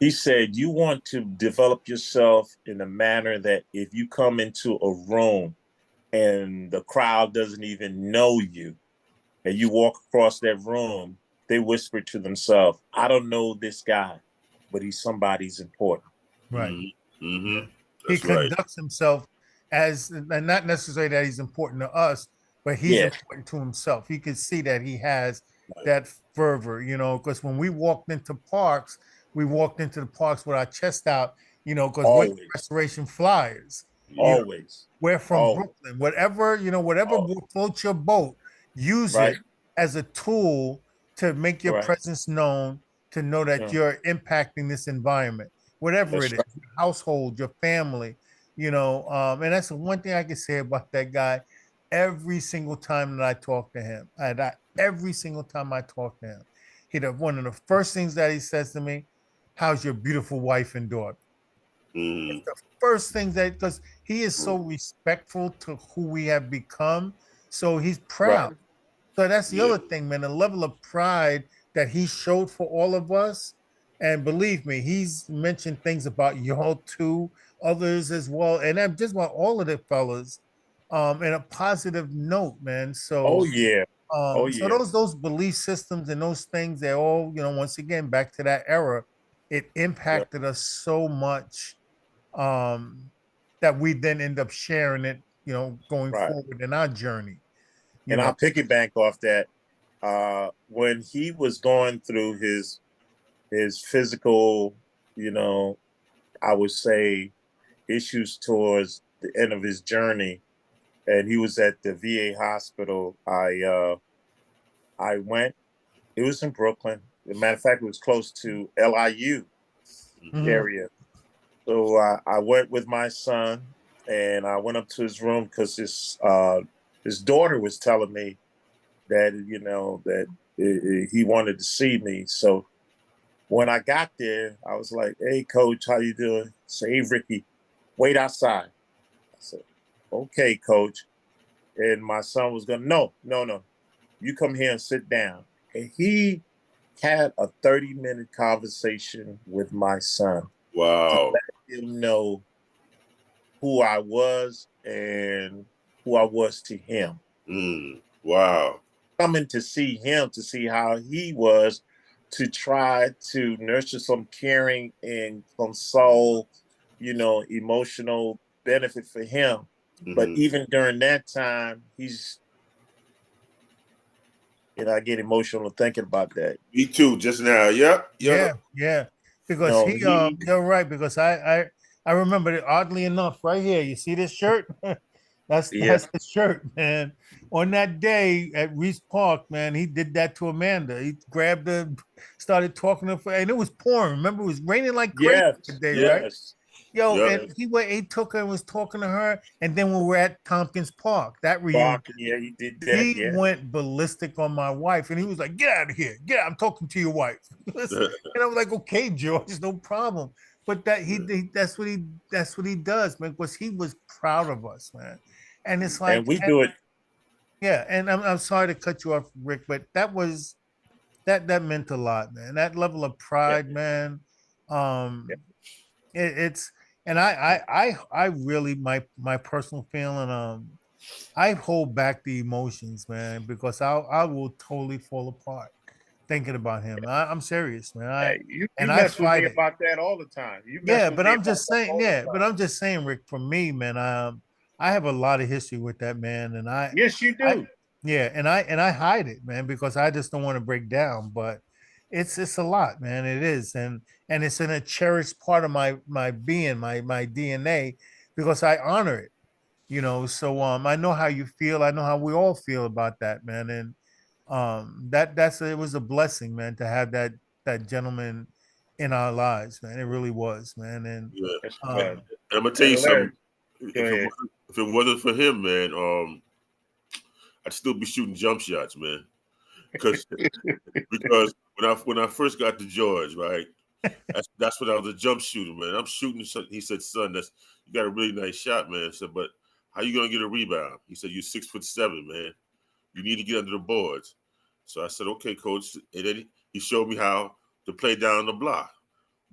said you want to develop yourself in a manner that if you come into a room and the crowd doesn't even know you, and you walk across that room, they whisper to themselves, "I don't know this guy, but he's somebody's important." Right. Mm-hmm. He conducts himself as, and not necessarily that he's important to us, but he's important to himself. He can see that he has that fervor, because when we walked into parks, we walked into the parks with our chest out, because we're Restoration Flyers. Always. We're from Brooklyn. Whatever floats your boat, use it as a tool to make your presence known, to know that you're impacting this environment, whatever it is, your household, your family, and that's the one thing I can say about that guy. Every single time that I talk to him, every single time I talk to him, one of the first things that he says to me, "How's your beautiful wife and daughter?" It's the first thing because he is so respectful to who we have become. So he's proud. So that's the other thing, man, the level of pride that he showed for all of us. And believe me, he's mentioned things about y'all too, others as well. And I'm just about all of the fellas in a positive note, man. So Oh So yeah. those belief systems and those things, they're all, once again, back to that era, it Yeah. impacted us so much, um, that we then end up sharing it, going Right. forward in our journey. And I'll piggyback off that. When he was going through his physical, I would say issues towards the end of his journey, and he was at the VA hospital. I went. It was in Brooklyn. As a matter of fact, it was close to LIU Mhm. area. So I went with my son, and I went up to his room because his daughter was telling me that he wanted to see me. So when I got there, I was like, "Hey, coach, how you doing?" Say, "Hey, Ricky, wait outside." I said, "Okay, coach." And my son was going, "No, no, no, you come here and sit down." And he had a 30-minute conversation with my son to Wow. let him know who I was and who I was to him. Wow. Coming to see him, to see how he was, to try to nurture some caring and some soul, emotional benefit for him. But Hmm. even during that time, I get emotional thinking about that. Me too. Just now. Yep. Yeah, Yep. yeah. Because No, he, you're right, because I remember it, oddly enough, right here. You see this shirt? yeah, That's the shirt, man. On that day at Reese Park, man, he did that to Amanda. He grabbed her, started talking to her, and it was pouring. Remember, it was raining like crazy that yes, day, right? yes, Yo, Yep. and yes. he took her and was talking to her, and then we were at Tompkins Park, that reunion. Bark, yeah, he did that, He yeah. went ballistic on my wife, and he was like, "Get out of here! Get out! I'm talking to your wife." And I was like, "Okay, George, no problem." But that's what he does, man. Because he was proud of us, man. And it's And like, we do it. yeah. And I'm sorry to cut you off, Rick, but that meant a lot, man. That level of Yeah, pride, man. yeah. It's and I really, my personal feeling, I hold back the emotions, man, because I will totally fall apart thinking about him. I'm serious, man. Hey, you And I mess with fight me it. about that all the time. You mess Yeah, with but me I'm about just that saying, all the yeah, but time. I'm just saying, Rick, for me, man, I have a lot of history with that man, and Yes, you I, do. yeah, and I hide it, man, because I just don't want to break down. But it's a lot, man. It is, and it's in a cherished part of my being, my DNA, because I honor it. So I know how you feel. I know how we all feel about that, man. And it was a blessing, man, to have that gentleman in our lives, man. It really was, man. And Yeah. Yes, And man. um I'm gonna tell you And Larry, something. go ahead. If it wasn't for him, man, I'd still be shooting jump shots, man. Because when I first got to George, right, that's when I was a jump shooter, man. I'm shooting. He said, "Son, you got a really nice shot, man." I said, "But how you gonna get a rebound?" He said, "You're 6'7", man. You need to get under the boards." So I said, "Okay, coach." And then he showed me how to play down the block.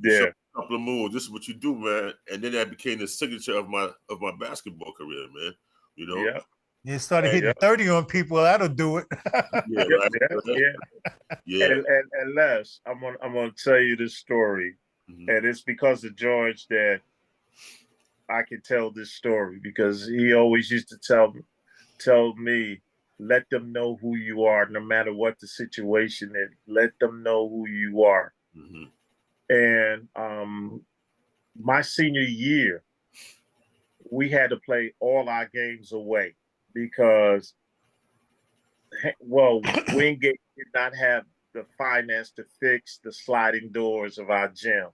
He showed Yeah, me a couple of moves. This is what you do, man. And then that became the signature of my basketball career, man. You know, yeah, you started and hitting yeah, 30 on people, that'll do it. yeah, yeah, right, yeah, right, yeah. yeah. And Les, I'm gonna tell you this story, Hmm. and it's because of George that I can tell this story because he always used to tell me, let them know who you are, no matter what the situation is. Let them know who you are. Hmm. And my senior year, we had to play all our games away because, well, Wingate did not have the finance to fix the sliding doors of our gym.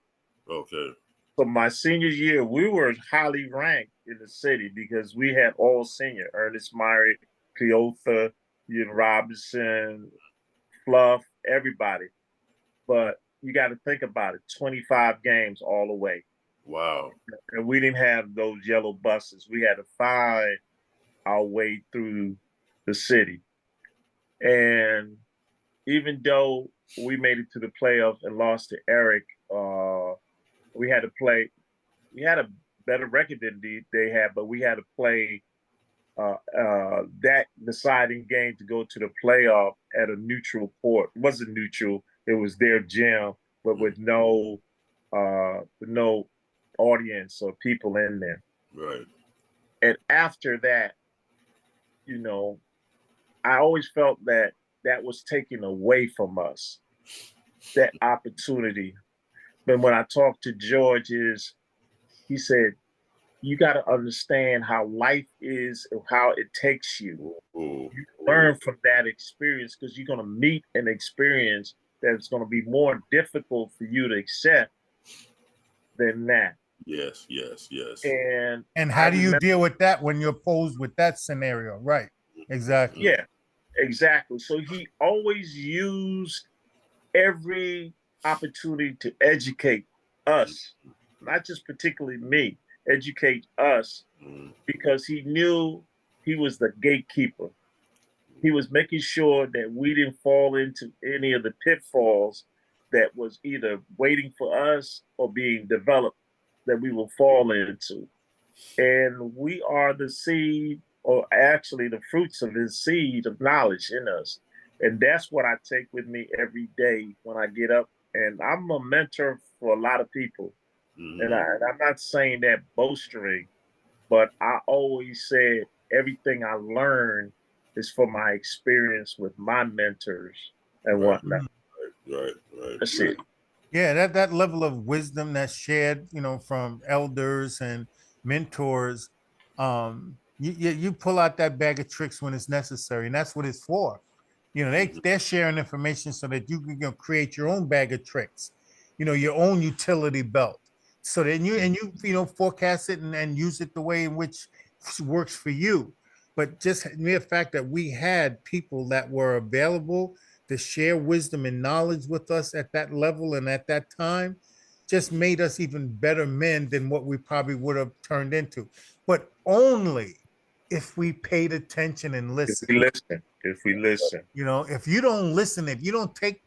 Okay. So my senior year, we were highly ranked in the city because we had all senior: Ernest Myrie, Cleotha, Ian Robinson, Fluff, everybody. But you got to think about it: 25 games all the way, Wow. and we didn't have those yellow buses. We had to find our way through the city. And even though we made it to the playoffs and lost to Eric, we had to play. We had a better record than they had, but we had to play that deciding game to go to the playoff at a neutral court. It wasn't neutral. It was their gym, but with no audience or people in there. Right. And after that, you know, I always felt that that was taken away from us, that opportunity. But when I talked to George, he said, you got to understand how life is and how it takes you. Ooh. You learn from that experience because you're going to meet an experience that's going to be more difficult for you to accept than that. Yes, yes, yes. And how do you deal with that when you're posed with that scenario? Right. Exactly. Yeah, exactly. So he always used every opportunity to educate us, not just particularly me, educate us, because he knew he was the gatekeeper. He was making sure that we didn't fall into any of the pitfalls that was either waiting for us or being developed that we will fall into. And we are the seed, or actually the fruits of his seed of knowledge in us. And that's what I take with me every day when I get up. And I'm a mentor for a lot of people. And I'm not saying that boastering, but I always said everything I learned is from my experience with my mentors and whatnot. Right. That's it. Yeah, that level of wisdom that's shared, from elders and mentors, you pull out that bag of tricks when it's necessary, and that's what it's for. They're sharing information so that you can create your own bag of tricks, your own utility belt. So then you forecast it and use it the way in which works for you. But just the mere fact that we had people that were available to share wisdom and knowledge with us at that level and at that time just made us even better men than what we probably would have turned into. But only if we paid attention and listened. If we listen. If you don't listen, if you don't take,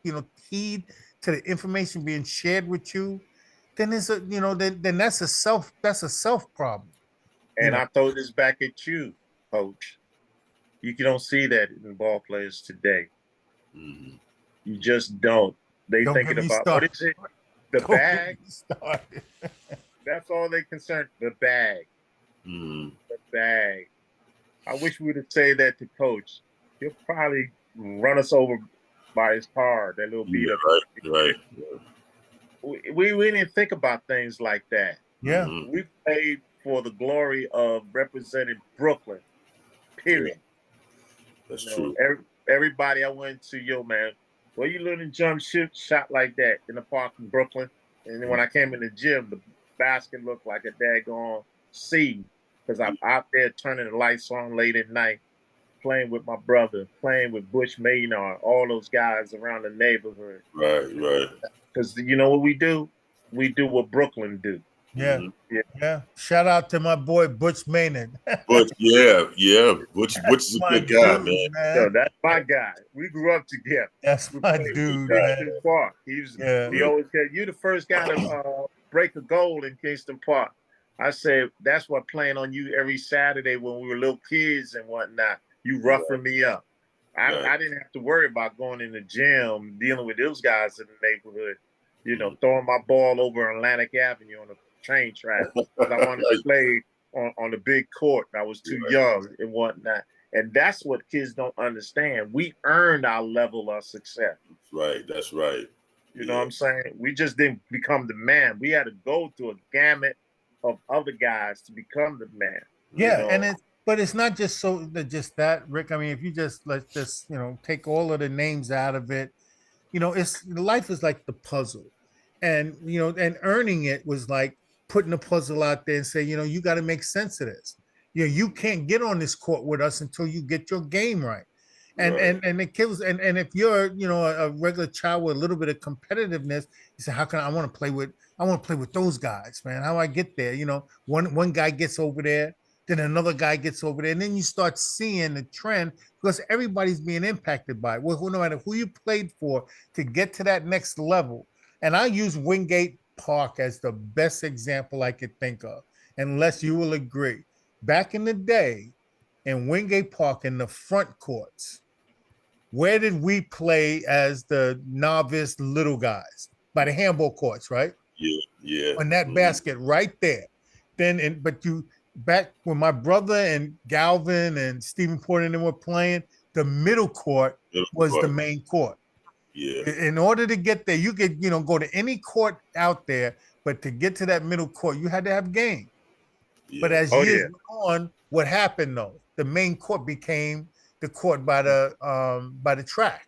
heed to the information being shared with you, then it's then that's a self problem. And I throw this back at you, coach. You don't see that in ball players today. You just don't. They thinking about what is it? The bag. That's all they concerned. The bag. The bag. I wish we would have said that to coach. He'll probably run us over by his car. That little beat up. Right. We didn't think about things like that. Yeah. We played for the glory of representing Brooklyn. Period. Yeah. That's true. Everybody I went to, man, well, you learning jump shot like that in the park in Brooklyn. And then when I came in the gym, the basket looked like a daggone sea because I'm out there turning the lights on late at night, playing with my brother, playing with Bush Maynard, all those guys around the neighborhood. Right. Because you know what we do? We do what Brooklyn do. Yeah. Yeah. Shout out to my boy Butch Maynard. Butch, yeah. Butch is a good guy, man. So that's my guy. We grew up together. That's my dude, man. Park. He always said, "You the first guy to break a goal in Kingston Park." I said, "That's what playing on you every Saturday when we were little kids and whatnot. You roughing me up. I didn't have to worry about going in the gym, dealing with those guys in the neighborhood. Throwing my ball over Atlantic Avenue on the train track because I wanted to play on the big court. I was too young and whatnot." And that's what kids don't understand. We earned our level of success. That's right. You know what I'm saying? We just didn't become the man. We had to go through a gamut of other guys to become the man. Yeah, but it's not just that, Rick. I mean, if you just let's just take all of the names out of it, it's life is like the puzzle, and and earning it was like putting the puzzle out there and say, you got to make sense of this. You can't get on this court with us until you get your game right. And it kills. And if you're a regular child with a little bit of competitiveness, you say, how can I want to play with those guys, man? How do I get there? One guy gets over there, then another guy gets over there, and then you start seeing the trend because everybody's being impacted by it. Well, no matter who you played for to get to that next level. And I use Wingate Park as the best example I could think of, unless you will agree. Back in the day, in Wingate Park in the front courts. Where did we play as the novice little guys? By the handball courts, right? Yeah. On that basket right there. But you back when my brother and Galvin and Stephen Porter and them were playing, the middle court was the main court. Yeah. In order to get there, you could, go to any court out there, but to get to that middle court, you had to have game. Yeah. But as years went on, what happened though? The main court became the court by the track.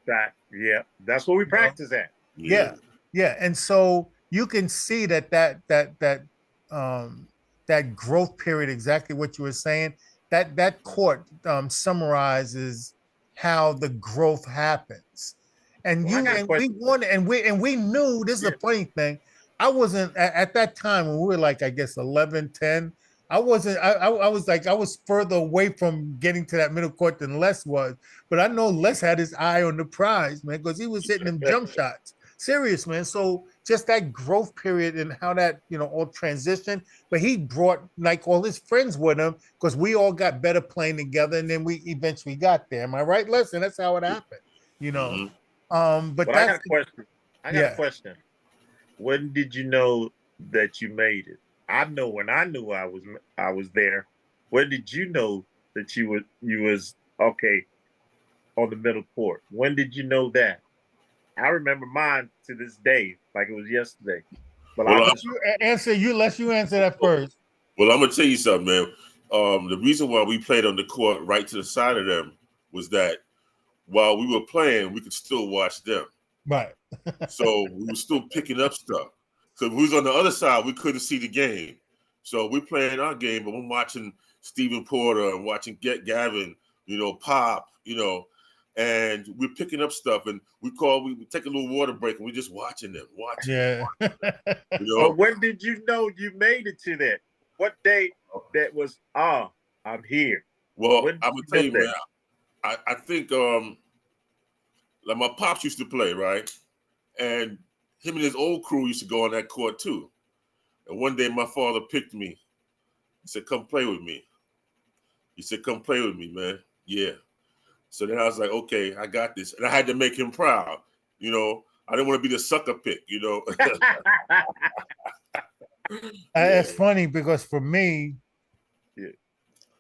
Yeah, that's where we practice at. Yeah. And so you can see that growth period, exactly what you were saying, that court summarizes how the growth happens. And we knew, this is a funny thing. I wasn't at that time when we were like, I guess 11, 10. I wasn't, I was like, I was further away from getting to that middle court than Les was. But I know Les had his eye on the prize, man, because he was hitting them jump shots. Serious, man. So just that growth period and how that, all transitioned. But he brought like all his friends with him because we all got better playing together. And then we eventually got there. Am I right, Les? And that's how it happened, But I got a question. I got a question. When did you know that you made it? I know when I knew I was there. When did you know that you was okay on the middle court? When did you know that? I remember mine to this day, like it was yesterday. But let you answer that first. Well, I'm gonna tell you something, man. The reason why we played on the court right to the side of them was that while we were playing, we could still watch them. Right. So we were still picking up stuff. So if we was on the other side, we couldn't see the game. So we're playing our game, but I'm watching Stephen Porter and watching Gavin, Pop, and we're picking up stuff. And we take a little water break and we're just watching them. Yeah. But when did you know you made it to that? What day that was, I'm here? Well, I'm going to tell you, man, I think like my pops used to play, right? And him and his old crew used to go on that court too. And one day my father picked me. He said, come play with me. He said, come play with me, man. Yeah. So then I was like, okay, I got this. And I had to make him proud. I didn't want to be the sucker pick, It's funny because for me,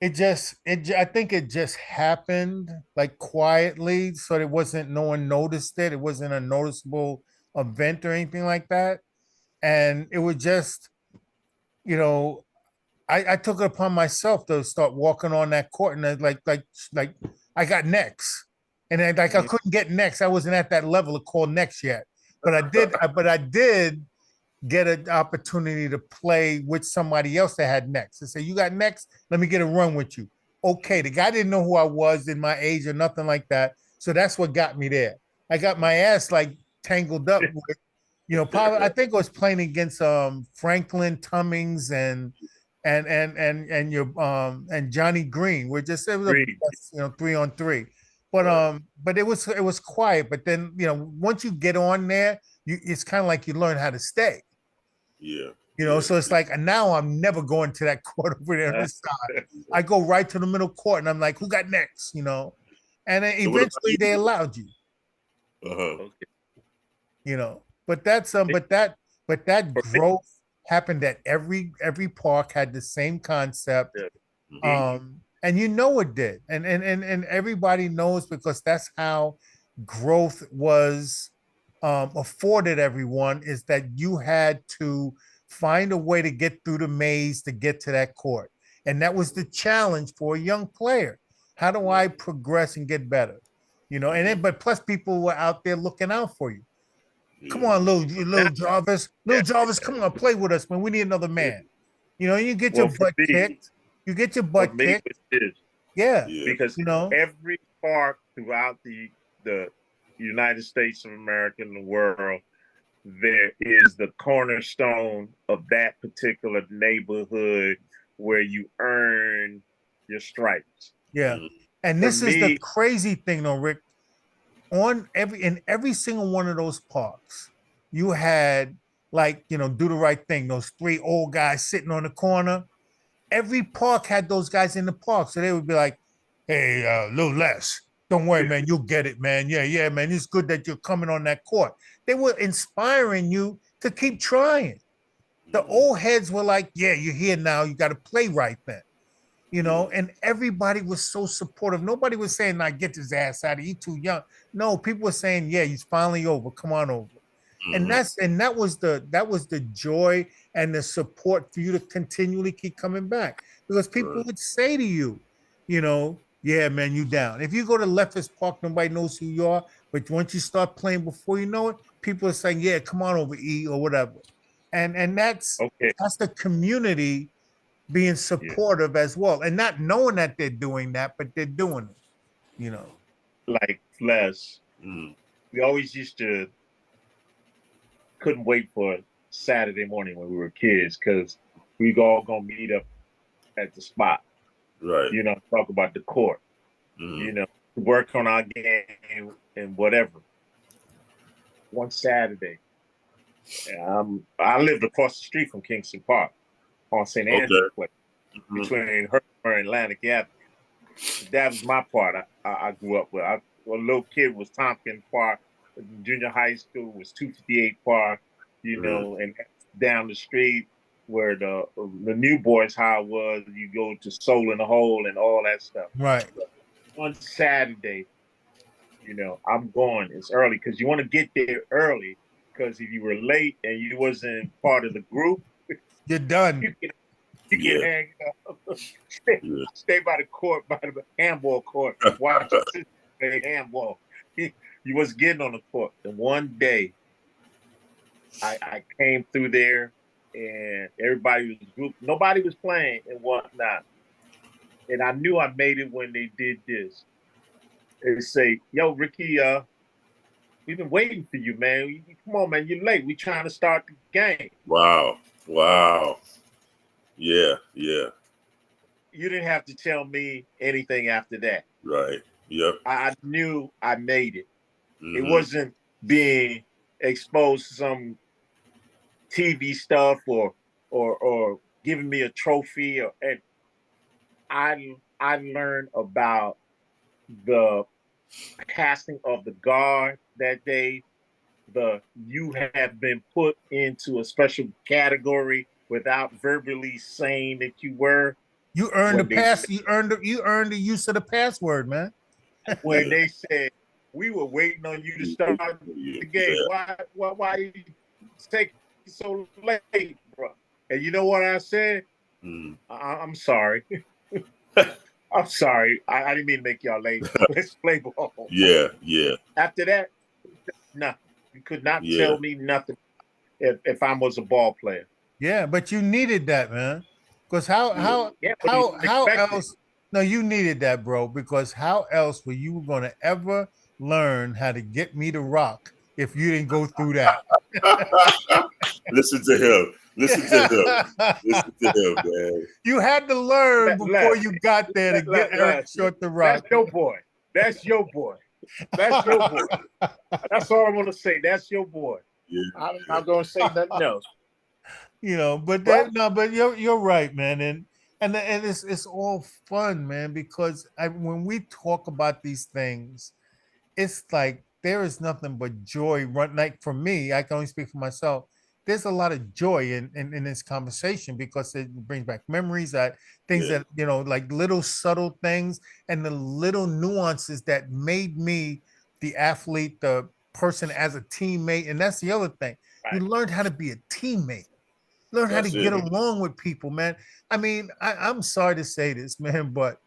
I think it just happened like quietly. So no one noticed it. It wasn't a noticeable event or anything like that. And it was just, I took it upon myself to start walking on that court, and like I got next, and then I couldn't get next. I wasn't at that level to call next yet, but I did get an opportunity to play with somebody else that had next. I said, "You got next? Let me get a run with you." Okay, the guy didn't know who I was in my age or nothing like that, so that's what got me there. I got my ass like tangled up with. Probably I think I was playing against Franklin Tummings and Johnny Green. It was 3-on-3. But it was quiet. But then once you get on there, it's kind of like you learn how to stay. Yeah. So it's like now I'm never going to that court over there on the side. I go right to the middle court and I'm like, who got next? And then eventually they allowed you. But that's but that growth happened at every park had the same concept. And it did. And everybody knows because that's how growth was afforded everyone, is that you had to find a way to get through the maze to get to that court. And that was the challenge for a young player. How do I progress and get better? But plus people were out there looking out for you. Come on, little Jarvis. Little Jarvis, come on, play with us, man. We need another man. You get your butt kicked. You get your butt kicked. Yeah. Because every park throughout the United States of America and the world, there is the cornerstone of that particular neighborhood where you earn your stripes. Yeah. And this is the crazy thing though, Rick. In every single one of those parks, you had do the right thing. Those 3 old guys sitting on the corner. every park had those guys in the park. So they would be like, hey, little Les, don't worry, man, you'll get it, man. Yeah, man. It's good that you're coming on that court. They were inspiring you to keep trying. The old heads were like, yeah, you're here now. You got to play right then. And everybody was so supportive. Nobody was saying, "Nah, get his ass out of here. He's too young." No, people were saying, "Yeah, he's finally over. Come on over." And that was the joy and the support for you to continually keep coming back, because people would say to you, "Yeah, man, you down." If you go to Lefferts Park, nobody knows who you are. But once you start playing, before you know it, people are saying, "Yeah, come on over, E," or whatever. And that's Okay. that's the community being supportive as well, and not knowing that they're doing that, but they're doing it. Like Les, we always used to couldn't wait for Saturday morning when we were kids because we all gonna meet up at the spot. Right. Talk about the court. Work on our game and whatever. One Saturday, I lived across the street from Kingston Park on St. Andrew Place, between Herkimer and Atlantic Avenue. That was my part. I grew up with. A little kid was Tompkins Park. Junior high school was 258 Park. And down the street where the New Boys High was, you go to Soul in the Hole and all that stuff. Right. On Saturday, I'm going. It's early because you want to get there early, because if you were late and you wasn't part of the group, you're done. You can hang up. Stay by the court, by the handball court, watch play handball. You was getting on the court. And one day, I came through there, and everybody was grouped. Nobody was playing and whatnot. And I knew I made it when they did this. They say, "Yo, Ricky, we've been waiting for you, man. Come on, man. You're late. We trying to start the game." Wow. Yeah. You didn't have to tell me anything after that. Right. Yep. I knew I made it. It wasn't being exposed to some TV stuff or giving me a trophy. And I learned about the passing of the guard that day. You have been put into a special category without verbally saying that you were. You earned the pass. You earned the use of the password, man. When they said, "We were waiting on you to start the game. Why you take so late, bro?" And you know what I said? I'm sorry. I'm sorry. I didn't mean to make y'all late. Let's play ball. Yeah. After that, nothing. You could not tell me nothing if I was a ball player. Yeah, but you needed that, man. Because how else? No, you needed that, bro. Because how else were you going to ever learn how to get me to rock if you didn't go through that? Listen to him, man. You had to learn before you got there to get Eric Short to rock. That's your boy. That's your boy. That's all I want to say. That's your boy. Yeah. I'm not going to say nothing else. But you're right, man, and it's all fun, man, because when we talk about these things, it's like there is nothing but joy. Like for me, I can only speak for myself. There's a lot of joy in this conversation because it brings back memories, things that like little subtle things and the little nuances that made me the athlete, the person as a teammate, and that's the other thing. Right. You learned how to be a teammate. Learn how to get along with people, man. I mean, I'm sorry to say this, man, but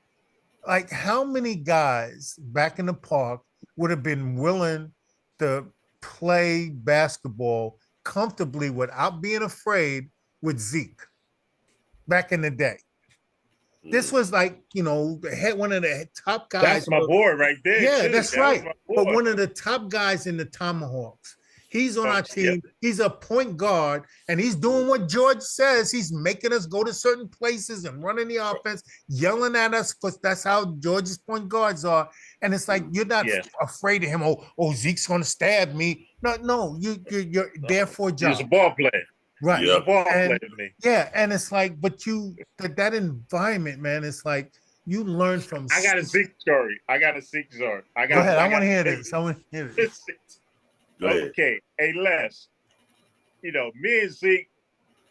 like how many guys back in the park would have been willing to play basketball comfortably without being afraid with Zeke back in the day? This was like, one of the top guys. That's my boy right there. Yeah, too. That's right. But one of the top guys in the Tomahawks. He's on our team. Yep. He's a point guard, and he's doing what George says. He's making us go to certain places and running the offense, yelling at us because that's how George's point guards are. And it's like you're not afraid of him. Oh, Zeke's going to stab me. No, you're there for a job. He's a ball player. Right. He was a ball And player to me. yeah, and it's like, but that environment, man, it's like you learn from. I got a Zeke story. I got a Zeke story. Go ahead. I want to hear this. I want to hear this. Go ahead. Okay. Hey, Les, me and Zeke,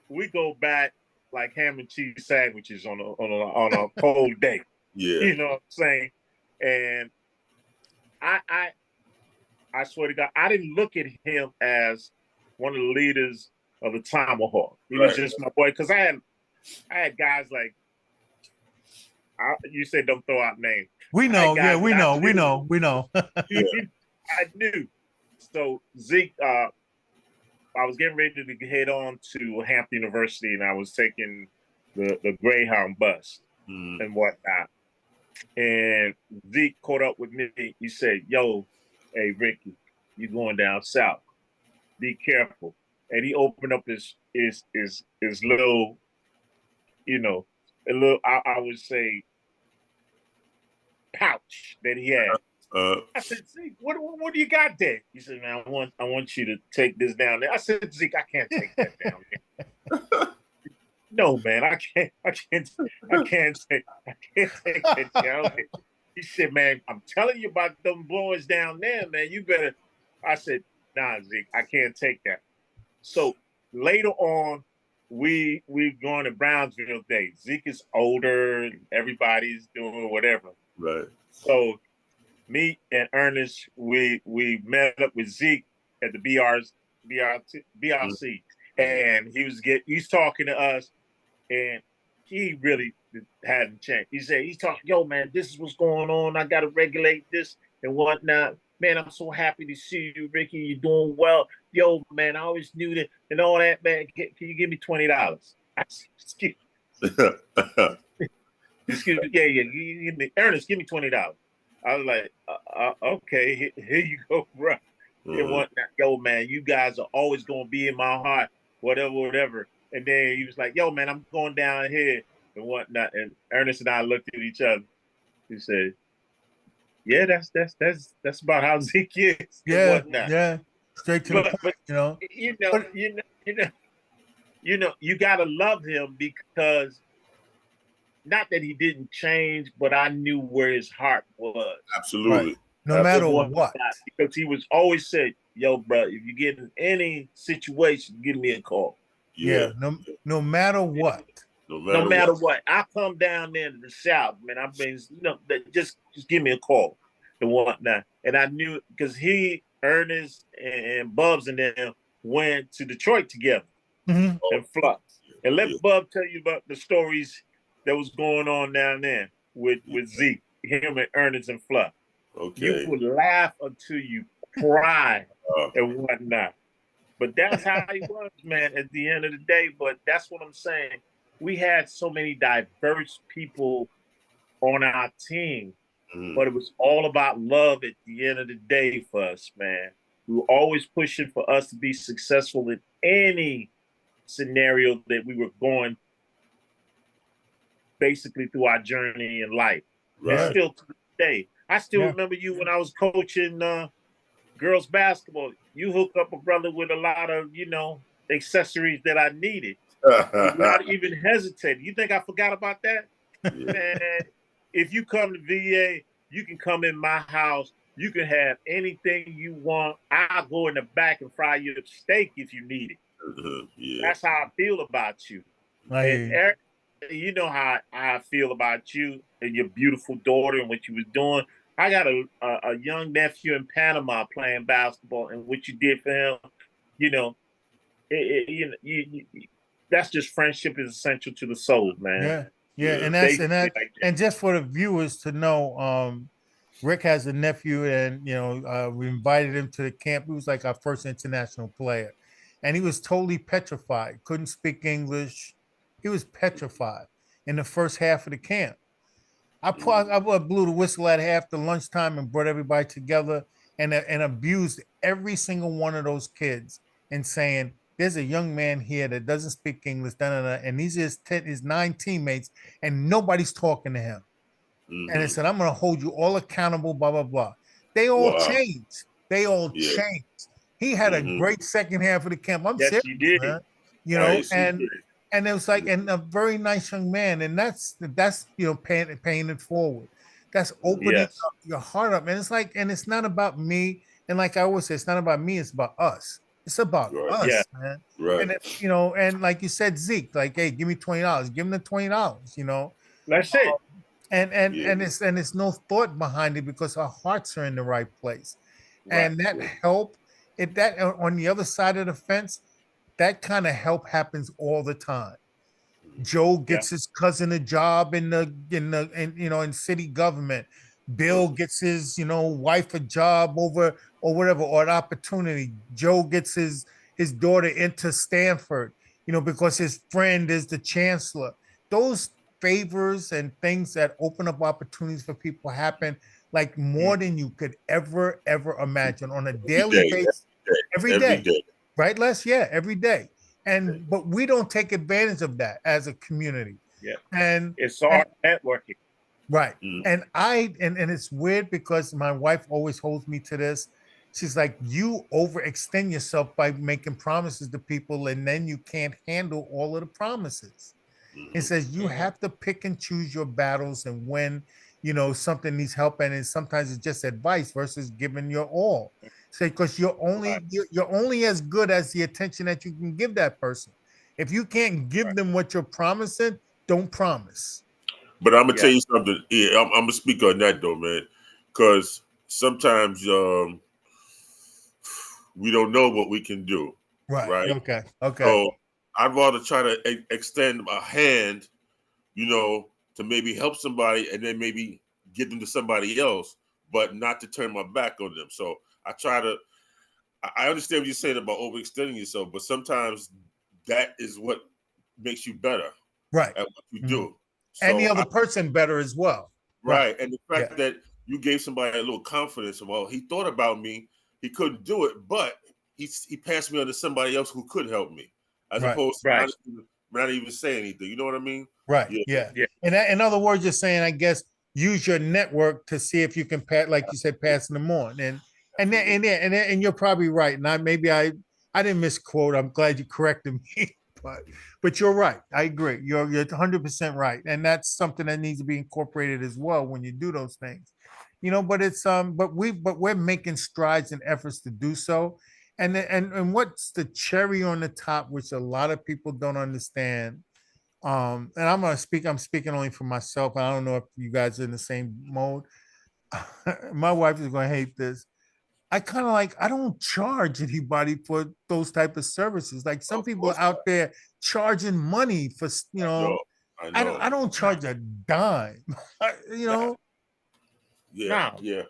we go back like ham and cheese sandwiches on a cold day. Yeah. You know what I'm saying? And I swear to God, I didn't look at him as one of the leaders of the Tomahawk. He was just my boy. Because I had guys like, you said don't throw out names. We know. Yeah, we know. We know. I knew. So Zeke, I was getting ready to head on to Hampton University, and I was taking the Greyhound bus and whatnot. And Zeke caught up with me. He said, "Yo, hey Ricky, you going down south? Be careful." And he opened up his little, a little, I would say, pouch that he had. I said, Zeke, what do you got there? He said, man, I want you to take this down there. I said, Zeke, I can't take that down there. No, man, I can't take that down there. He said, man, I'm telling you about them boys down there, man. You better. I said, nah, Zeke, I can't take that. So later on, we've gone to Brownsville Day. Zeke is older, everybody's doing whatever. Right. So me and Ernest, we met up with Zeke at the BRC, and he's talking to us, and he really hadn't changed. He's talking, yo, man, this is what's going on. I got to regulate this and whatnot. Man, I'm so happy to see you, Ricky. You're doing well. Yo, man, I always knew that and all that, man. Can you give me $20? I said, excuse me. Yeah. Ernest, give me $20. I was like, okay, here you go, bro. And whatnot. Yo, man, you guys are always going to be in my heart, whatever. And then he was like, yo, man, I'm going down here and whatnot. And Ernest and I looked at each other. He said, yeah, that's about how Zeke is. Yeah, and whatnot. Yeah. Straight to the point, you gotta love him because not that he didn't change, but I knew where his heart was. Absolutely. Right. No matter what. Because he was always said, yo, bro, if you get in any situation, give me a call. Yeah. No matter what. No matter what. I come down there to the South, man. I mean, just give me a call and whatnot. And I knew because Ernest, and Bubs and them went to Detroit together and Flux. And let Bub tell you about the stories that was going on down there with Zeke, him and Ernest and Flux. Okay. You would laugh until you cry and whatnot. But that's how he was, man, at the end of the day. But that's what I'm saying. We had so many diverse people on our team, but it was all about love at the end of the day for us, man. We were always pushing for us to be successful in any scenario that we were going basically through our journey in life. Right. And still to this day. I still remember you when I was coaching girls basketball. You hooked up a brother with a lot of, accessories that I needed. Without even hesitating. You think I forgot about that? Man, if you come to VA, you can come in my house. You can have anything you want. I'll go in the back and fry you a steak if you need it. That's how I feel about you. And Eric, you know how I feel about you and your beautiful daughter and what you was doing. I got a young nephew in Panama playing basketball, and what you did for him, that's just friendship is essential to the soul, man. Yeah, and just for the viewers to know, Rick has a nephew, and we invited him to the camp. He was like our first international player, and he was totally petrified. Couldn't speak English. He was petrified in the first half of the camp. I blew the whistle at half the lunchtime and brought everybody together and abused every single one of those kids and saying, there's a young man here that doesn't speak English, and these are his 9 teammates, and nobody's talking to him. And I said, I'm going to hold you all accountable, blah, blah, blah. They all changed. They all changed. He had a great second half of the camp. I'm serious, he did. man. you know, Nice. and it was like, and a very nice young man, and that's paying it forward. That's opening Yes. up your heart up, and it's like, and it's not about me, and like I always say, it's not about me, it's about us. It's about Right. Yeah. us, man. Right. And if, and like you said, Zeke, like, hey, give me $20, give him the $20, That's it. and it's no thought behind it because our hearts are in the right place, Right. and that help, that on the other side of the fence, that kind of help happens all the time. Joe Yeah. gets his cousin a job in city government. Bill gets his wife a job over or whatever, or an opportunity. Joe gets his daughter into Stanford, because his friend is the chancellor. Those favors and things that open up opportunities for people happen like more than you could ever imagine on a Every daily day. basis, every Every day, day. right, Les? Yeah, every day. But we don't take advantage of that as a community. Yeah. And It's all networking. right. Mm. And it's weird because my wife always holds me to this. She's like, you overextend yourself by making promises to people, and then you can't handle all of the promises. It says you have to pick and choose your battles, and when something needs help, and sometimes it's just advice versus giving your all. Say, because Right. you're only as good as the attention that you can give that person. If you can't give them what you're promising, don't promise. But I'm gonna tell Yeah. you something. Yeah, I'm gonna speak on that though, man, because sometimes we don't know what we can do, Right. right? Okay. So I'd rather try to extend a hand, to maybe help somebody and then maybe give them to somebody else, but not to turn my back on them. So I try to. I understand what you're saying about overextending yourself, but sometimes that is what makes you better Right. at what you Mhm. do. And the So other person better as well. Right. right. And the Yeah. fact that you gave somebody a little confidence, well, he thought about me, he couldn't do it, but he passed me on to somebody else who could help me, as Right. opposed to Right. not even saying anything. You know what I mean? Right. Yeah. Yeah. Yeah. And in other words, you're saying, I guess, use your network to see if you can pass, like you said, passing them on. And you're probably right. And I didn't misquote. I'm glad you corrected me. But you're right. I agree. You're 100% right. And that's something that needs to be incorporated as well when you do those things. But it's but we're making strides and efforts to do so. And what's the cherry on the top, which a lot of people don't understand, and I'm speaking only for myself. I don't know if you guys are in the same mode. My wife is going to hate this. I don't charge anybody for those type of services. Like some Of people course are out there charging money for, not. I know. I don't charge a dime. you No. know, Yeah. No. Yeah.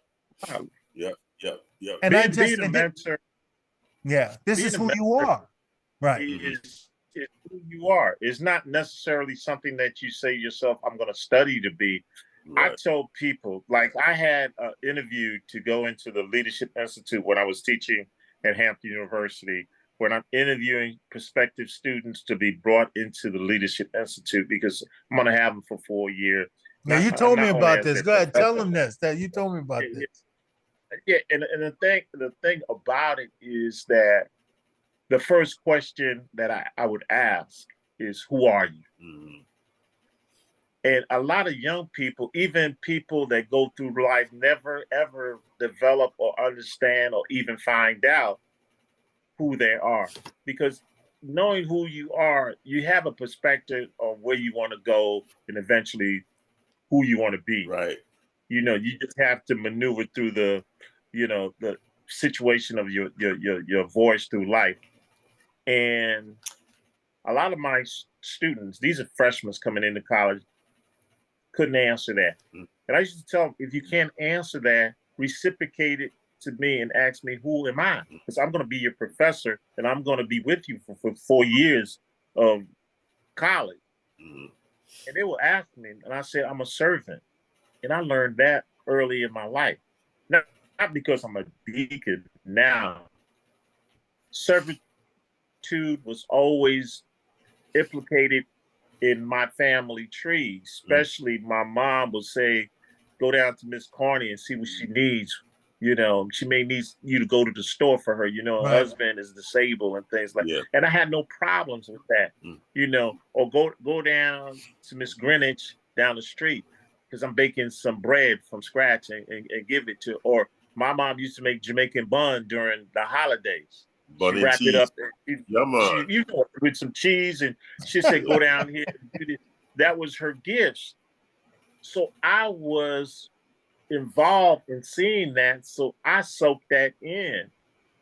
No. Yeah. Yeah. Yeah. and I Being just being a mentor, yeah, this is being a who you mentor are. Right. is who you are. It's not necessarily something that you say yourself, I'm going to study to be. I Right. told people, like I had an interview to go into the Leadership Institute when I was teaching at Hampton University, when I'm interviewing prospective students to be brought into the Leadership Institute because I'm going to have them for 4 years. Yeah, you told me Not only about as this. their Go ahead, tell professor. them this. That you told me about Yeah, this. yeah. And the thing about it is that the first question that I would ask is, who are you? Mhm. And a lot of young people, even people that go through life, never ever develop or understand or even find out who they are. Because knowing who you are, you have a perspective on where you want to go and eventually who you want to be. Right. You just have to maneuver through the situation of your voice through life. And a lot of my students, these are freshmen coming into college, couldn't answer that. Mhm. And I used to tell them, if you can't answer that, reciprocate it to me and ask me, who am I? Because I'm going to be your professor and I'm going to be with you for 4 years of college. Mhm. And they will ask me, and I said, I'm a servant. And I learned that early in my life. Not because I'm a deacon now. Servitude was always implicated in my family tree, especially my mom would say, go down to Miss Carney and see what she needs, You know, she may need you to go to the store for her. You know, her Right. husband is disabled and things like. Yeah. And I had no problems with that. Mm. You know, or go down to Miss Greenwich down the street because I'm baking some bread from scratch and give it to. Or my mom used to make Jamaican bun during the holidays. Bun She and wrapped it cheese. up. Yeah, man. You know, with some cheese, and she said, "Go down here and do this." That was her gifts. So I was involved in seeing that, so I soaked that in,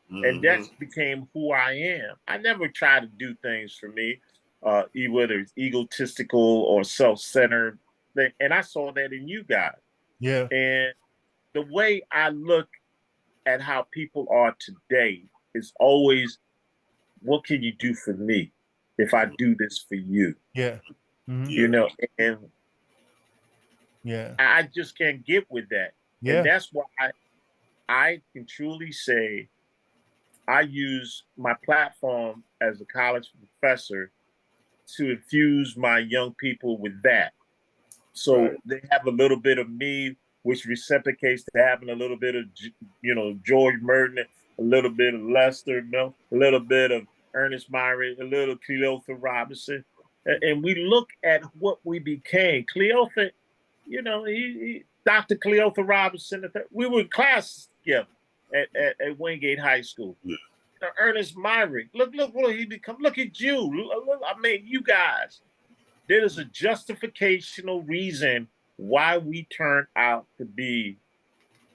and that became who I am. I never try to do things for me, whether it's egotistical or self-centered. And I saw that in you guys. Yeah. And the way I look at how people are today is always, what can you do for me if I do this for you? Yeah. Mm-hmm. You know, and yeah, I just can't get with that. yeah, And that's why I can truly say I use my platform as a college professor to infuse my young people with that. So they have a little bit of me, which reciprocates to having a little bit of, you know, George Merton, a little bit of Lester, a little bit of Ernest Myrie, a little Cleotha Robinson. And we look at what we became. Cleotha, you know, Dr. Cleotha Robinson, we were in class together at Wingate High School. Yeah. Ernest Myrie, look what he become. Look at you. Look, I mean, you guys. There is a justificational reason why we turned out to be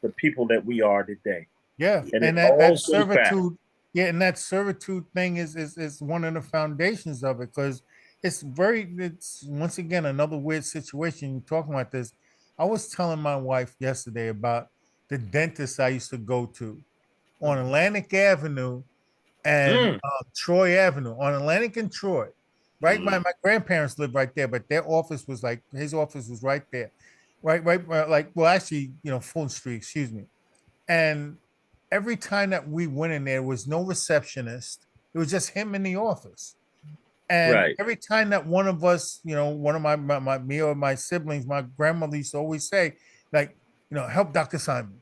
the people that we are today. yeah. And that servitude, yeah, and that servitude thing is one of the foundations of it, because it's once again another weird situation. You're talking about this. I was telling my wife yesterday about the dentist I used to go to on Atlantic Avenue and Troy Avenue, on Atlantic and Troy. Right, my grandparents lived right there, but their office was like, his office was right there, right, like, well, actually, you know, Fulton Street, excuse me. And every time that we went in there was no receptionist. It was just him in the office. And every time that one of us, you know, one of me or my siblings, my grandmother used to always say, like, you know, help Dr. Simon.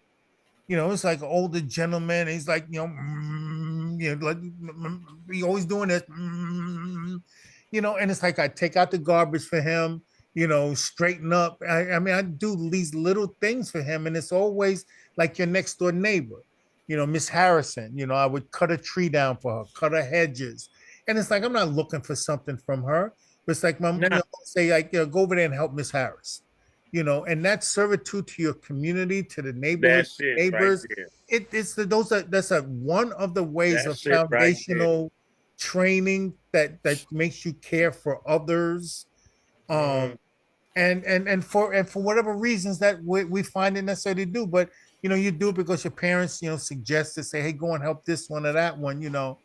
You know, it's like an older gentleman. He's like, you know, like he always doing this, you know, and it's like I take out the garbage for him, you know, straighten up. I mean, I do these little things for him, and it's always like your next door neighbor, you know, Miss Harrison. You know, I would cut a tree down for her, cut her hedges, and it's like I'm not looking for something from her. But it's like you know, say like, you know, go over there and help Miss Harris. You know, and that servitude to your community, to the neighborhood, neighbors. Right, that's one of the ways of foundational training that makes you care for others. And for whatever reasons that we find it necessary to do, but you know, you do it because your parents, you know, suggest to say, hey, go and help this one or that one, you know.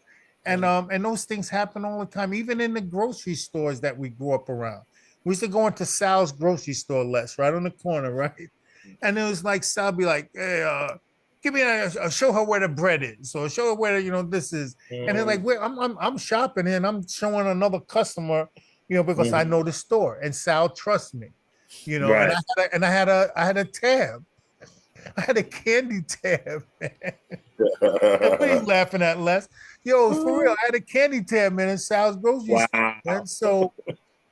And those things happen all the time, even in the grocery stores that we grew up around. We used to go into Sal's grocery store, right on the corner, right? And it was like Sal be like, hey, give me show her where the bread is, or show her where, you know, this is. And they're like, wait, I'm shopping and I'm showing another customer, you know, because I know the store and Sal trusts me, you know. Right. And I had a tab. I had a candy tab, man. What are you laughing at, Les? Yo, for real, I had a candy tab, man, in Sal's grocery store. And so,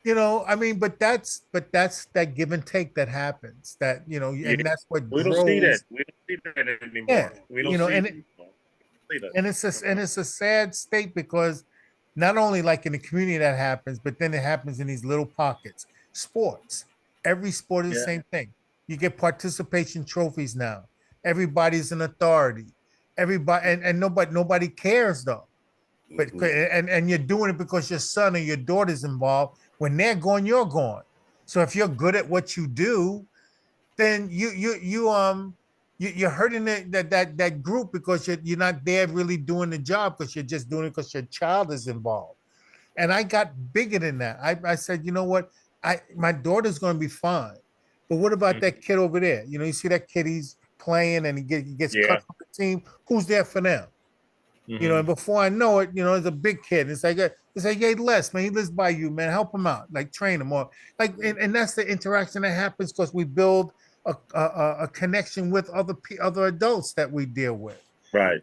you know, I mean, but that's that give and take that happens. That, you know, and that's what we don't see that. We don't see that anymore. Yeah, we don't, you know, and it's a sad state, because not only like in the community that happens, but then it happens in these little pockets. Sports, every sport is the same thing. You get participation trophies now. Everybody's an authority. Everybody and nobody cares though. But and you're doing it because your son or your daughter's involved. When they're gone, you're gone. So if you're good at what you do, then you're hurting that group, because you're not there really doing the job, because you're just doing it because your child is involved. And I got bigger than that. I said, you know what? My daughter's going to be fine. But what about that kid over there? You know, you see that kid, he's playing and he gets cut from the team. Who's there for them? You know, and before I know it, you know, there's a big kid. It's like, hey, Les, man, he lives by you, man. Help him out, like train him, or like, and that's the interaction that happens because we build a connection with other adults that we deal with. Right.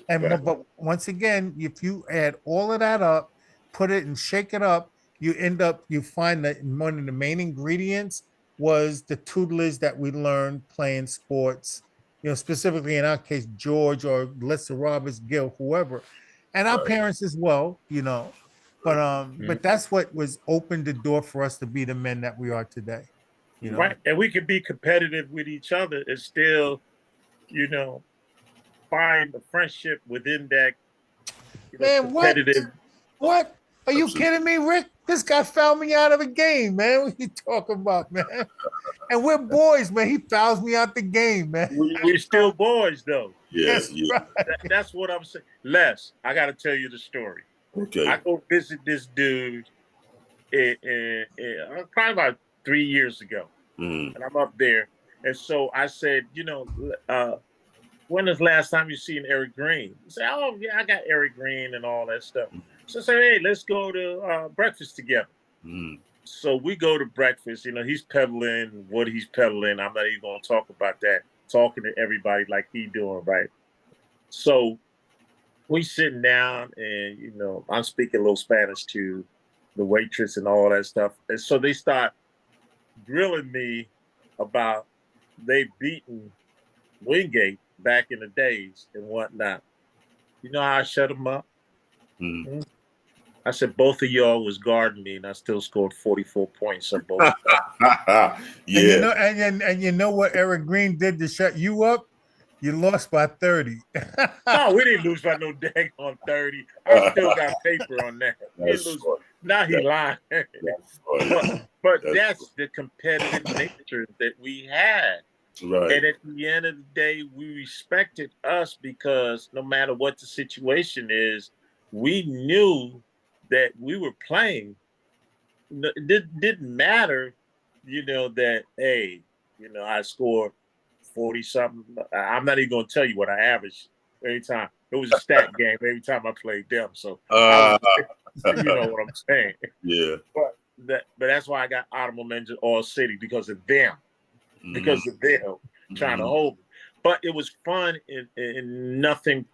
And Right. but once again, if you add all of that up, put it and shake it up, you find that one of the main ingredients was the tutelage that we learned playing sports, specifically in our case, George or Lester Roberts, Gil, whoever, and our parents as well, but that's what was opened the door for us to be the men that we are today. Right. And we can be competitive with each other and still, you know, find the friendship within that, Man, what? competitive. What? Are you Absolutely. kidding me, Rick? This guy fouled me out of a game, man. What you talking about, man? And we're boys, man. He fouls me out the game, man. We're still boys, though. Yeah, That's yeah. right. That's what I'm saying. Les, I got to tell you the story. Okay. I go visit this dude probably about 3 years ago, Mm. and I'm up there. And so I said, when is the last time you seen Eric Green? He said, oh, yeah, I got Eric Green and all that stuff. So I said, hey, let's go to breakfast together. Mm. So we go to breakfast. He's peddling what he's peddling. I'm not even going to talk about that, talking to everybody like he doing, right? So we sitting down and, I'm speaking a little Spanish to the waitress and all that stuff. And so they start grilling me about they beating Wingate back in the days and whatnot. You know how I shut them up? Mm. I said, both of y'all was guarding me and I still scored 44 points on both. And Yeah. and you know what Eric Green did to shut you up? You lost by 30. No, we didn't lose by no dang on 30. I still got paper on that. We didn't That's lose. funny. Now he lying. That's funny. But that's the competitive nature that we had. Right. And at the end of the day, we respected us because no matter what the situation is, we knew that we were playing. It didn't matter, that, hey, I scored 40 something. I'm not even going to tell you what I averaged every time. It was a stat game every time I played them. So, you know what I'm saying. Yeah. But that's why I got honorable mention all city because of them. Because of them trying to hold me. But it was fun and nothing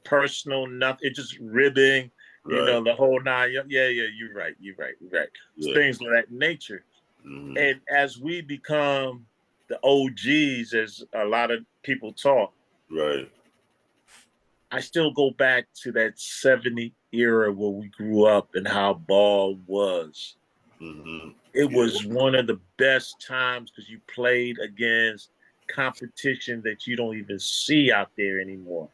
personal, nothing. It just ribbing, Right. the whole nine. Yeah, you're right. Yeah. Things of that nature. And as we become the OGs, as a lot of people talk, Right. I still go back to that 70 era where we grew up and how ball was. It was one of the best times because you played against competition that you don't even see out there anymore.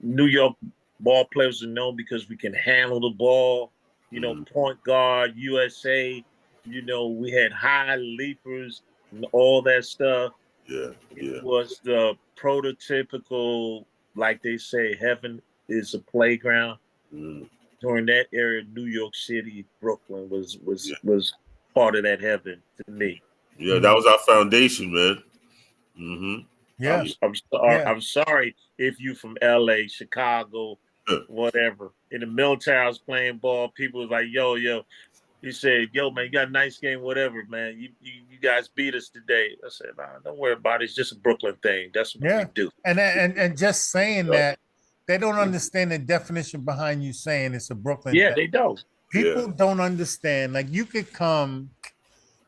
New York ball players are known because we can handle the ball, point guard, USA, we had high leapers and all that stuff. Yeah. It was the prototypical, like they say, heaven is a playground. During that era, New York City, Brooklyn was part of that heaven to me. Yeah, that was our foundation, man. Yeah. I'm sorry if you from LA, Chicago, whatever. In the military, I was playing ball. People was like, yo. He said, yo, man, you got a nice game, whatever, man. You guys beat us today. I said, nah, don't worry about it. It's just a Brooklyn thing. That's what we do. And just saying that, they don't understand the definition behind you saying it's a Brooklyn thing. They don't. People don't understand. Like you could come,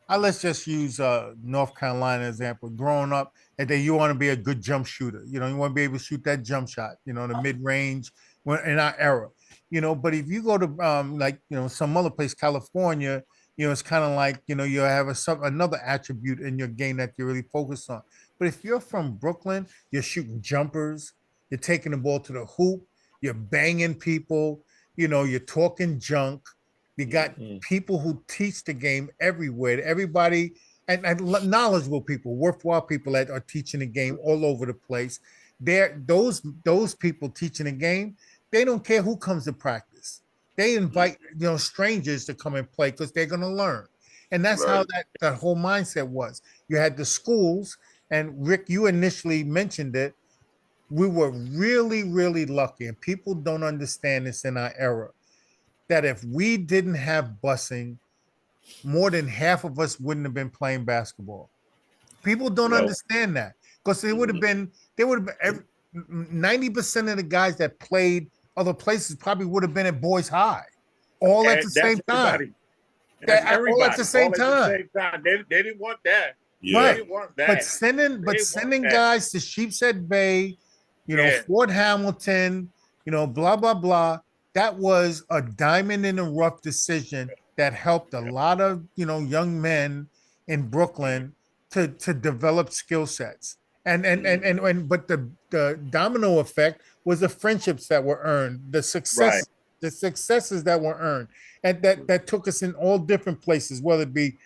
let's just use North Carolina example. Growing up, and then you want to be a good jump shooter. You want to be able to shoot that jump shot. The mid range in our era. But if you go to some other place, California, it's kind of like you have another attribute in your game that you really focus on. But if you're from Brooklyn, you're shooting jumpers, you're taking the ball to the hoop, you're banging people, you're talking junk. You got people who teach the game everywhere. Everybody and knowledgeable people, worthwhile people that are teaching the game all over the place. Those people teaching the game, they don't care who comes to practice. They invite strangers to come and play because they're going to learn. And that's how that whole mindset was. You had the schools, and Rick, you initially mentioned it. We were really, really lucky, and people don't understand this in our era, that if we didn't have busing, more than half of us wouldn't have been playing basketball. People don't Well, understand that because there would have been 90% of the guys that played other places probably would have been at Boys High, all at the that's same time. everybody. That's everybody. All at the same All at time. the same time. They didn't want that. Yeah. They Right. didn't want that. But sending guys to Sheepshead Bay, Fort Hamilton, blah, blah, blah. That was a diamond in the rough decision that helped a lot of, young men in Brooklyn to develop skill sets. But the domino effect was the friendships that were earned, the successes that were earned, and that took us in all different places, whether it be,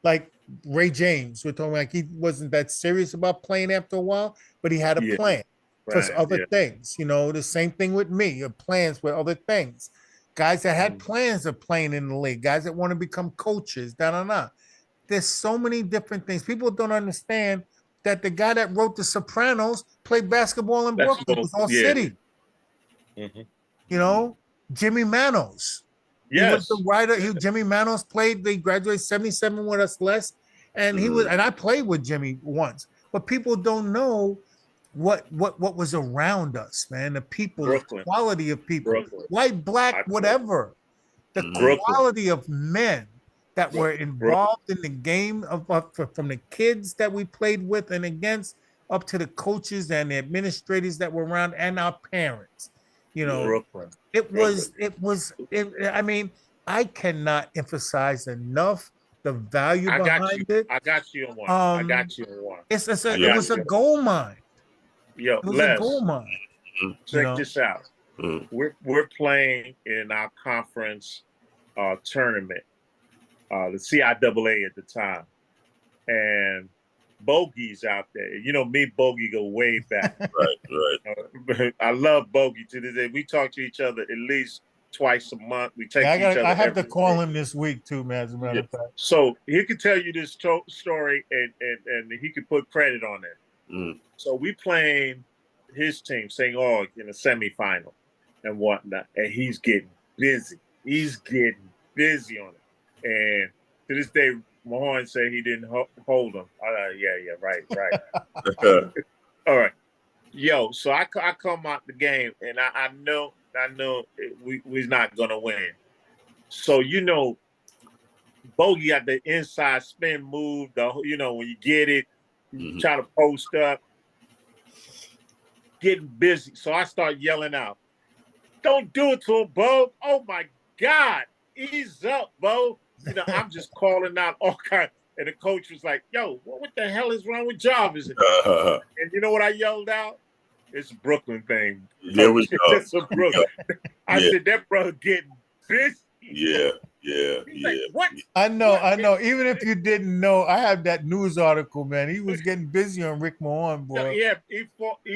like Ray James. We're talking like he wasn't that serious about playing after a while, but he had a plan for other things. The same thing with me, plans with other things. Guys that had plans of playing in the league, guys that want to become coaches, There's so many different things. People don't understand that the guy that wrote The Sopranos played basketball in Brooklyn. It was all city. Jimmy Manos. He was the writer. Jimmy Manos played. They graduated 77 with us less. And he was, and I played with Jimmy once. But people don't know what was around us, man. The people, the quality of people, white, black, whatever. The quality of men that were involved in the game from the kids that we played with and against up to the coaches and the administrators that were around and our parents. I mean, I cannot emphasize enough the value behind it. I got you on one. I got you on one. It was a gold mine. Yo, it was a gold mine. Check this out. We're playing in our conference tournament, the CIAA at the time, and Bogey's out there. Me, Bogey go way back. Right. I love Bogey to this day. We talk to each other at least twice a month. We text each other. I have to call him this week too, man. As a matter of fact. So he could tell you this story, and he could put credit on it. So we playing his team, St. Aug, in the semifinal and whatnot, and he's getting busy. He's getting busy on it, and to this day, Mahorn said he didn't hold him. Right. All right. Yo, so I come out the game, and I know we're not gonna win. So Bogey got the inside spin move. When you get it, you try to post up, getting busy. So I start yelling out, "Don't do it to him, Bo! Oh my God, ease up, Bo!" I'm just calling out all kinds. And the coach was like, "Yo, what the hell is wrong with Jarvis?" And you know what I yelled out? It's a Brooklyn thing. There we go. It's a Brooklyn. I said, that brother getting busy. Yeah. Like, what? I know. Even if you didn't know, I have that news article, man. He was getting busy on Rick Mahorn, boy. Yeah, he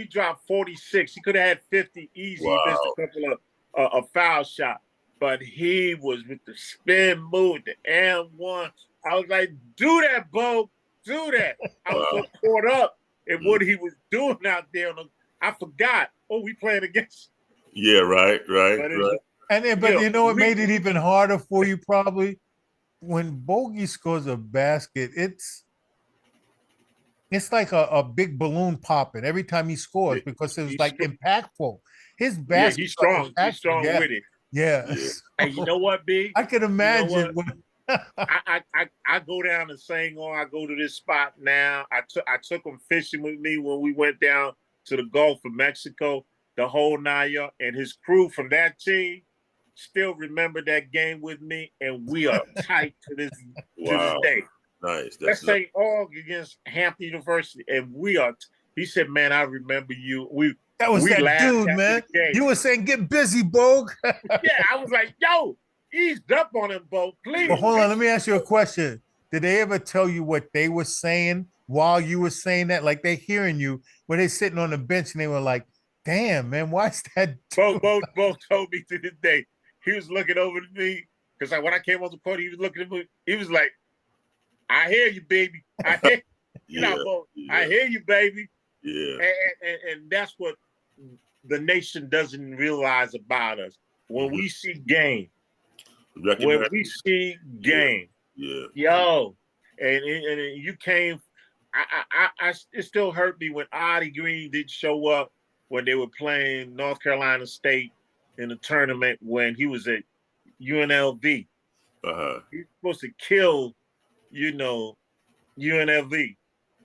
dropped 46. He could have had 50 easy. He missed a couple of foul shots. But he was with the spin move, the M1. I was like, do that, Bo. Do that. I was so caught up in what he was doing out there. I forgot. Oh, we playing against. Yeah, right. But you know what made it even harder for you probably? When Bogey scores a basket, it's like a big balloon popping every time he scores because it was like impactful. His basket, he's strong. He's strong with it. Yeah. And you know what, B? I can imagine. I go down to Sangor. I go to this spot now. I took him fishing with me when we went down to the Gulf of Mexico, the whole 9 yards, and his crew from that team still remember that game with me, and we are tight to this day. Nice. Let's say all against Hampton University, and we are. He said, "Man, I remember you." That was that dude, man. You were saying, "Get busy, Bogue." Yeah, I was like, "Yo, ease up on him, Bogue, please." Well, hold on, let me ask you a question. Did they ever tell you what they were saying while you were saying that? Like they hearing you when they sitting on the bench and they were like, "Damn, man, why is that?" Bo told me to this day. He was looking over to me because when I came on the court, he was looking at me. He was like, "I hear you, baby. I hear Bo. I hear you, baby." Yeah. And that's what the nation doesn't realize about us. When we see game, Yeah. yo, and you came. It still hurt me when Adi Green didn't show up when they were playing North Carolina State in the tournament when he was at UNLV. He's supposed to kill, UNLV.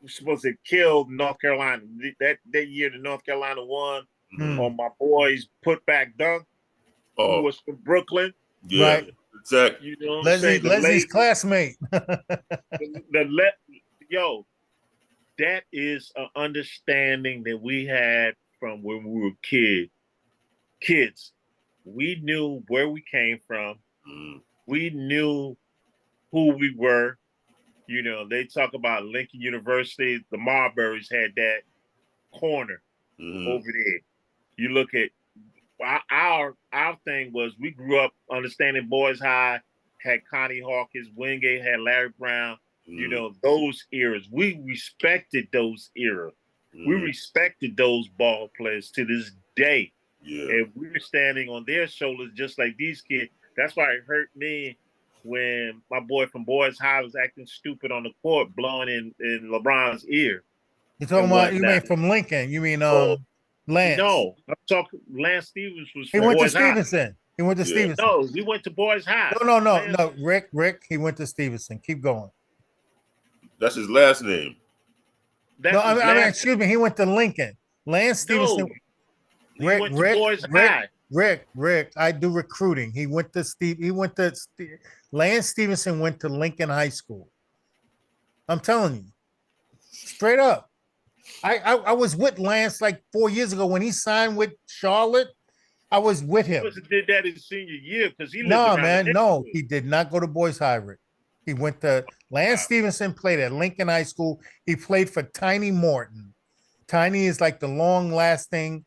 He's supposed to kill North Carolina. That year, the North Carolina won on my boy's putback dunk. Who was from Brooklyn? Yeah, right. exactly. You know what I'm saying? Leslie's classmate. Yo, that is an understanding that we had from when we were kids. We knew where we came from. We knew who we were. They talk about Lincoln University. The Marburys had that corner over there. You look at our thing was we grew up understanding Boys High, had Connie Hawkins, Wingate, had Larry Brown. Those eras. We respected those eras. We respected those ball players to this day. Yeah. And we were standing on their shoulders just like these kids. That's why it hurt me when my boy from Boys High was acting stupid on the court, blowing in LeBron's ear. You're talking about, you mean from Lincoln. You mean Lance. No, I'm talking Lance Stevens was from He went Boys to Stevenson. He went to Stevenson. No, he went to Boys High. No. Rick, he went to Stevenson. Keep going. That's his last name. Excuse me. He went to Lincoln. Lance Stevenson. No, went to Boys High. Rick, I do recruiting. He went to Lance Stevenson went to Lincoln High School. I'm telling you, straight up. I was with Lance like 4 years ago when he signed with Charlotte. I was with him. He did that his senior year because he lived No, he did not go to Boys High, Rick. He went to Lance Stevenson, played at Lincoln High School. He played for Tiny Morton. Tiny is like the long-lasting,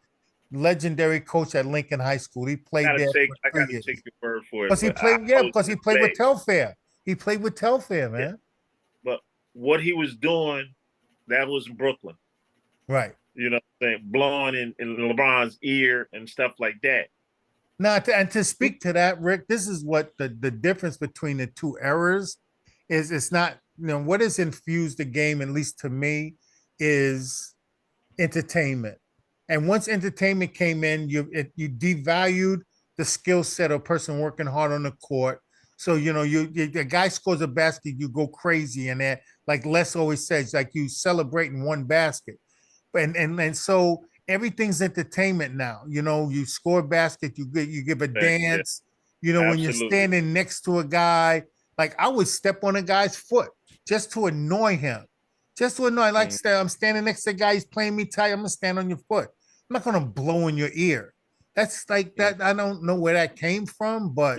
legendary coach at Lincoln High School. He played there for 3 years. I got to take your word for it. Because he played with Telfair. He played with Telfair, man. Yeah. But what he was doing, that was in Brooklyn. Right. You know what I'm saying? Blowing in LeBron's ear and stuff like that. Now, to speak to that, Rick, this is what the difference between the two eras is. It's not, what has infused the game, at least to me, is entertainment. And once entertainment came in, you devalued the skill set of a person working hard on the court. So, the guy scores a basket, you go crazy. And that, like Les always says, like you celebrating one basket. And so everything's entertainment now. You score a basket, you give a dance. When you're standing next to a guy, like I would step on a guy's foot just to annoy him. Like I'm standing next to a guy, he's playing me tight. I'm gonna stand on your foot. I'm not gonna blow in your ear. That's like that. I don't know where that came from, but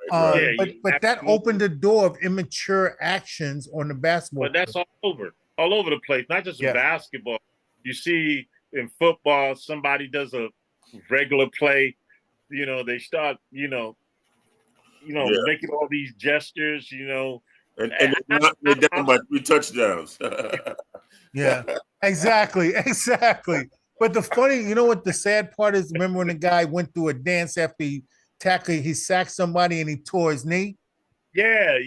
but that opened the door of immature actions on the basketball. But that's all over the place, not just in basketball. You see in football, somebody does a regular play, they start, making all these gestures, And they're down by 3 touchdowns. Yeah, exactly. But the funny, what the sad part is? Remember when the guy went through a dance after he sacked somebody and he tore his knee? Yeah.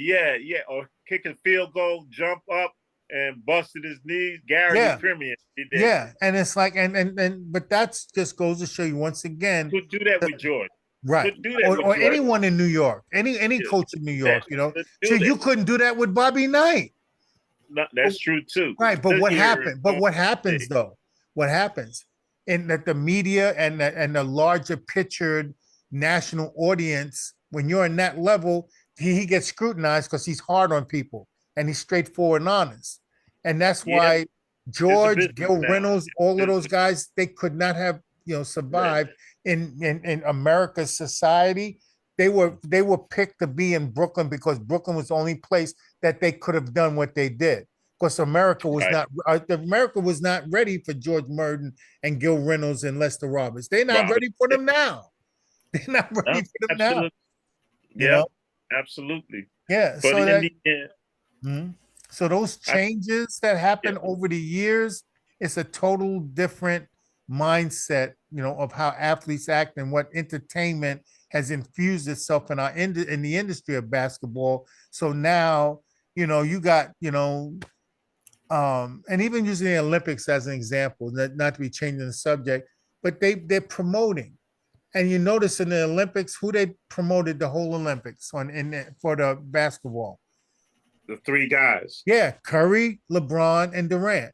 Or kick a field goal, jump up and busted his knees. Gary Premier. Yeah, and it's like, but that's just goes to show you once again. Could do that with George. Right. Or anyone in New York, any coach in New York, So you couldn't do that with Bobby Knight. No, that's true too. Right, but what happened? But what happens though? What happens in that the media and the larger pictured national audience, when you're in that level, he gets scrutinized because he's hard on people and he's straightforward and honest. And that's why George, Gil Reynolds, all of those guys, they could not have survived in America's society. They were picked to be in Brooklyn because Brooklyn was the only place that they could have done what they did. Because America was not ready for George Merton and Gil Reynolds and Lester Roberts. They're not ready for them now. They're not ready for them now. Yeah, absolutely. Yeah. So those changes that happen over the years, it's a total different mindset, of how athletes act and what entertainment has infused itself in the industry of basketball. So now You got, and even using the Olympics as an example, not to be changing the subject, but they're promoting. And you notice in the Olympics, who they promoted the whole Olympics for the basketball. The three guys. Yeah, Curry, LeBron, and Durant.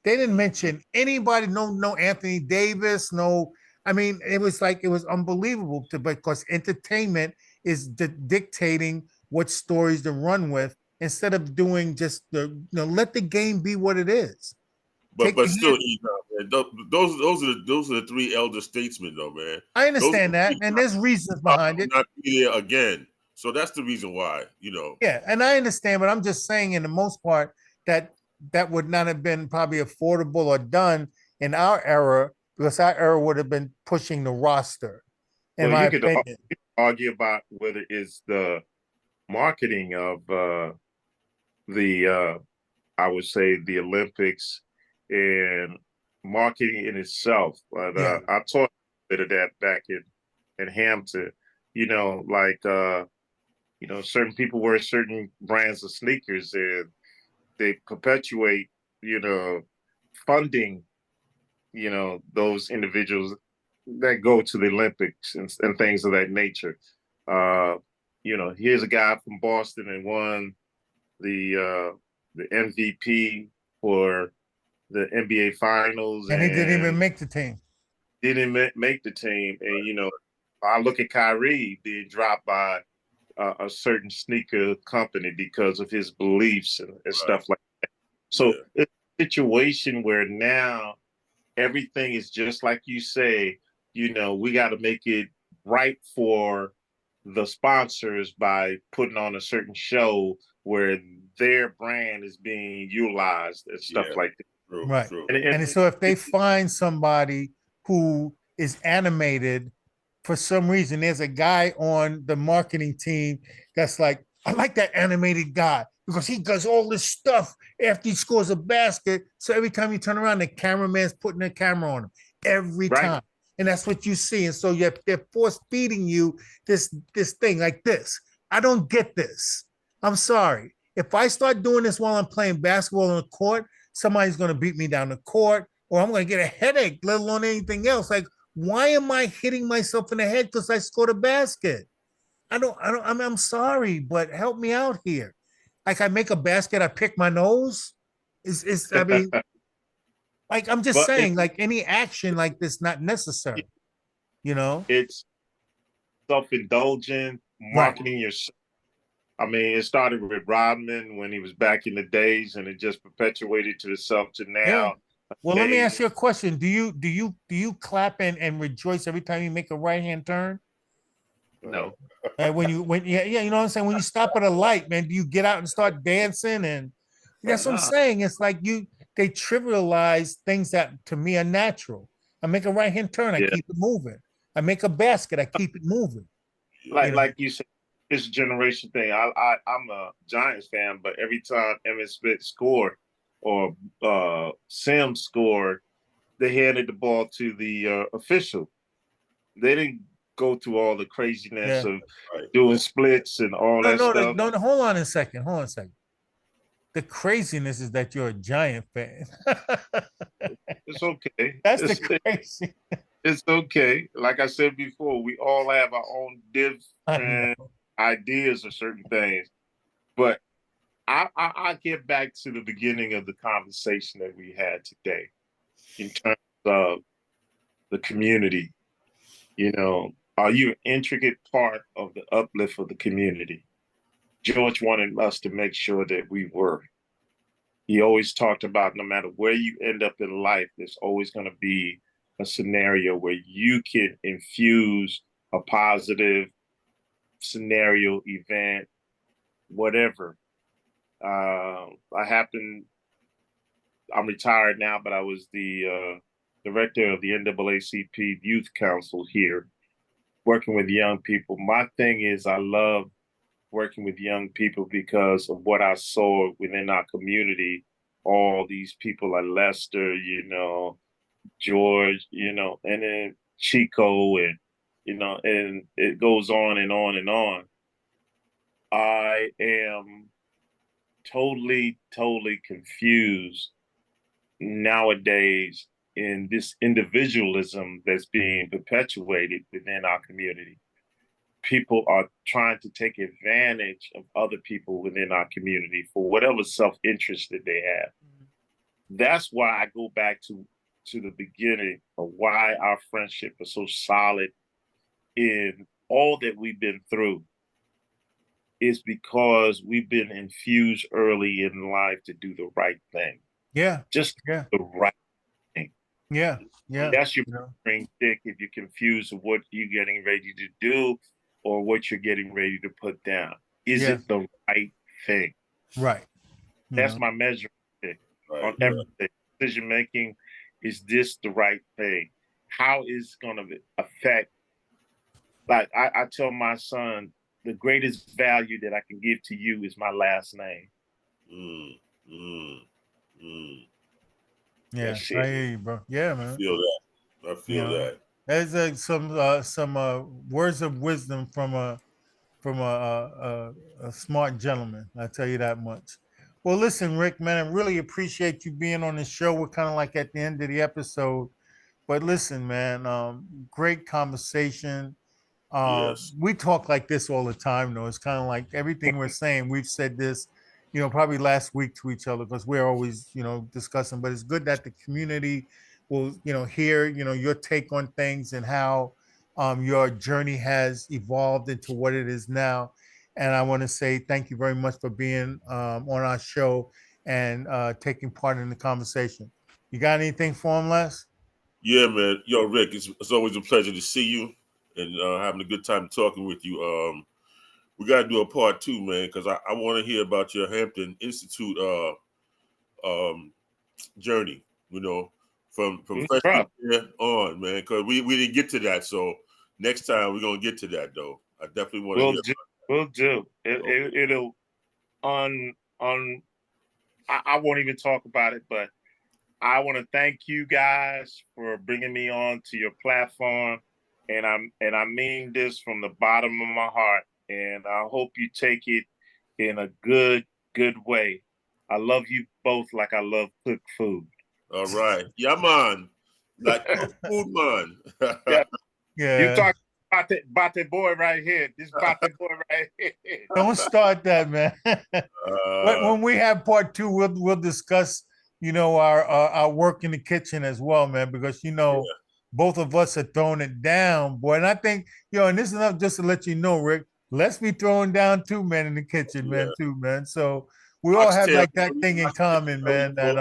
They didn't mention anybody, no Anthony Davis, no. I mean, it was unbelievable because entertainment is dictating what stories to run with instead of doing just let the game be what it is. But still, man, those are the three elder statesmen, though, man. I understand that, and there's reasons behind it. Not be there again, so that's the reason why, Yeah, and I understand, but I'm just saying, in the most part, that would not have been probably affordable or done in our era, because our era would have been pushing the roster, in my opinion. Argue about whether it's the marketing of I would say the Olympics and marketing in itself. But I taught a bit of that back in Hampton. Certain people wear certain brands of sneakers and they perpetuate, funding, those individuals that go to the Olympics and things of that nature. Here's a guy from Boston and won the MVP for the NBA Finals, and he didn't even make the team. Didn't make the team, and I look at Kyrie being dropped by a certain sneaker company because of his beliefs and stuff like that. So it's a situation where now everything is just like you say. We got to make it right for the sponsors by putting on a certain show where their brand is being utilized and stuff like that. True, right. True. And so if they find somebody who is animated for some reason, there's a guy on the marketing team that's like, I like that animated guy because he does all this stuff after he scores a basket. So every time you turn around, the cameraman's putting a camera on him every time. And that's what you see. And so they're force feeding you this thing like this. I don't get this. I'm sorry. If I start doing this while I'm playing basketball on the court, somebody's going to beat me down the court, or I'm going to get a headache, let alone anything else. Like, why am I hitting myself in the head because I scored a basket? I'm sorry, but help me out here. Like, I make a basket, I pick my nose. I mean, like, I'm just saying, like, any action like this not necessary. It's self-indulgent marketing yourself. I mean, it started with Rodman when he was back in the days, and it just perpetuated to itself to now. Yeah. Well, let me ask you a question. Do you clap and rejoice every time you make a right hand turn? No. When you know what I'm saying? When you stop at a light, man, do you get out and start dancing? And that's what I'm saying. It's like they trivialize things that to me are natural. I make a right hand turn, I keep it moving. I make a basket, I keep it moving. Like you said, it's a generation thing. I'm a Giants fan, but every time Emmitt Smith scored or Sims scored, they handed the ball to the official. They didn't go through all the craziness of doing splits and all that stuff. No, hold on a second. The craziness is that you're a Giant fan. It's okay. That's the crazy. It's okay. Like I said before, we all have our own different ideas of certain things. But I get back to the beginning of the conversation that we had today in terms of the community. Are you an intricate part of the uplift of the community? George wanted us to make sure that we were. He always talked about no matter where you end up in life, there's always going to be a scenario where you can infuse a positive scenario, event, whatever. I'm retired now, but I was the director of the NAACP Youth Council here, working with young people. My thing is I love working with young people because of what I saw within our community. All these people like Lester, George, and then Chico, and and it goes on and on and on. I am totally confused nowadays in this individualism that's being perpetuated within our community. People are trying to take advantage of other people within our community for whatever self-interest that they have. That's why I go back to the beginning of why our friendship is so solid in all that we've been through, is because we've been infused early in life to do the right thing. Yeah. Just Yeah. the right thing. Yeah. Yeah. That's your spring stick if you're confused of what you're getting ready to do or what you're getting ready to put down. Is it the right thing? Right. That's my measuring stick on everything. Decision making, is this the right thing? How is it going to affect? Like I tell my son, the greatest value that I can give to you is my last name. Yeah, I hear you, bro. Yeah, man. I feel that. I feel that. There's some words of wisdom from a smart gentleman. I tell you that much. Well, listen, Rick, man, I really appreciate you being on the show. We're kind of like at the end of the episode, but listen, man, great conversation. Yes. We talk like this all the time, though. It's kind of like everything we're saying. We've said this, probably last week to each other because we're always, discussing. But it's good that the community will, hear, your take on things and how your journey has evolved into what it is now. And I want to say thank you very much for being on our show and taking part in the conversation. You got anything for him, Les? Yeah, man. Yo, Rick, it's always a pleasure to see you and having a good time talking with you. We got to do a part 2, man, because I want to hear about your Hampton Institute journey, from freshman year on, man, because we didn't get to that. So next time we're going to get to that, though. I definitely want to hear about that. We'll do. It'll I won't even talk about it, but I want to thank you guys for bringing me on to your platform, and I mean this from the bottom of my heart, and I hope you take it in a good way. I love you both like I love cooked food. All right, yeah, man, like cooked food, man. Yeah. You talk about that boy right here. This about that boy right here. Don't start that, man. When we have part 2, we'll discuss, our work in the kitchen as well, man, because both of us are throwing it down, boy. And I think, and this is enough just to let you know, Rick. Let's be throwing down too, man, in the kitchen, man, too, man. So we all have like that thing in common, man, that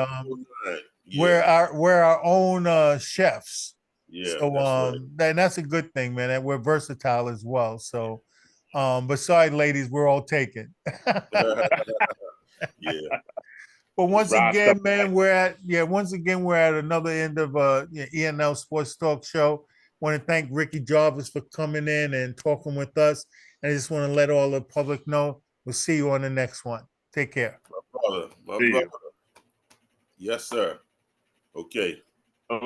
we're our own chefs. Yeah, so that's that's a good thing, man. And we're versatile as well. So but sorry, ladies, we're all taken. Yeah. But once again, man, we're at another end of ENL Sports Talk Show. Want to thank Ricky Jarvis for coming in and talking with us. And I just want to let all the public know we'll see you on the next one. Take care. My brother. Yes, sir. Okay.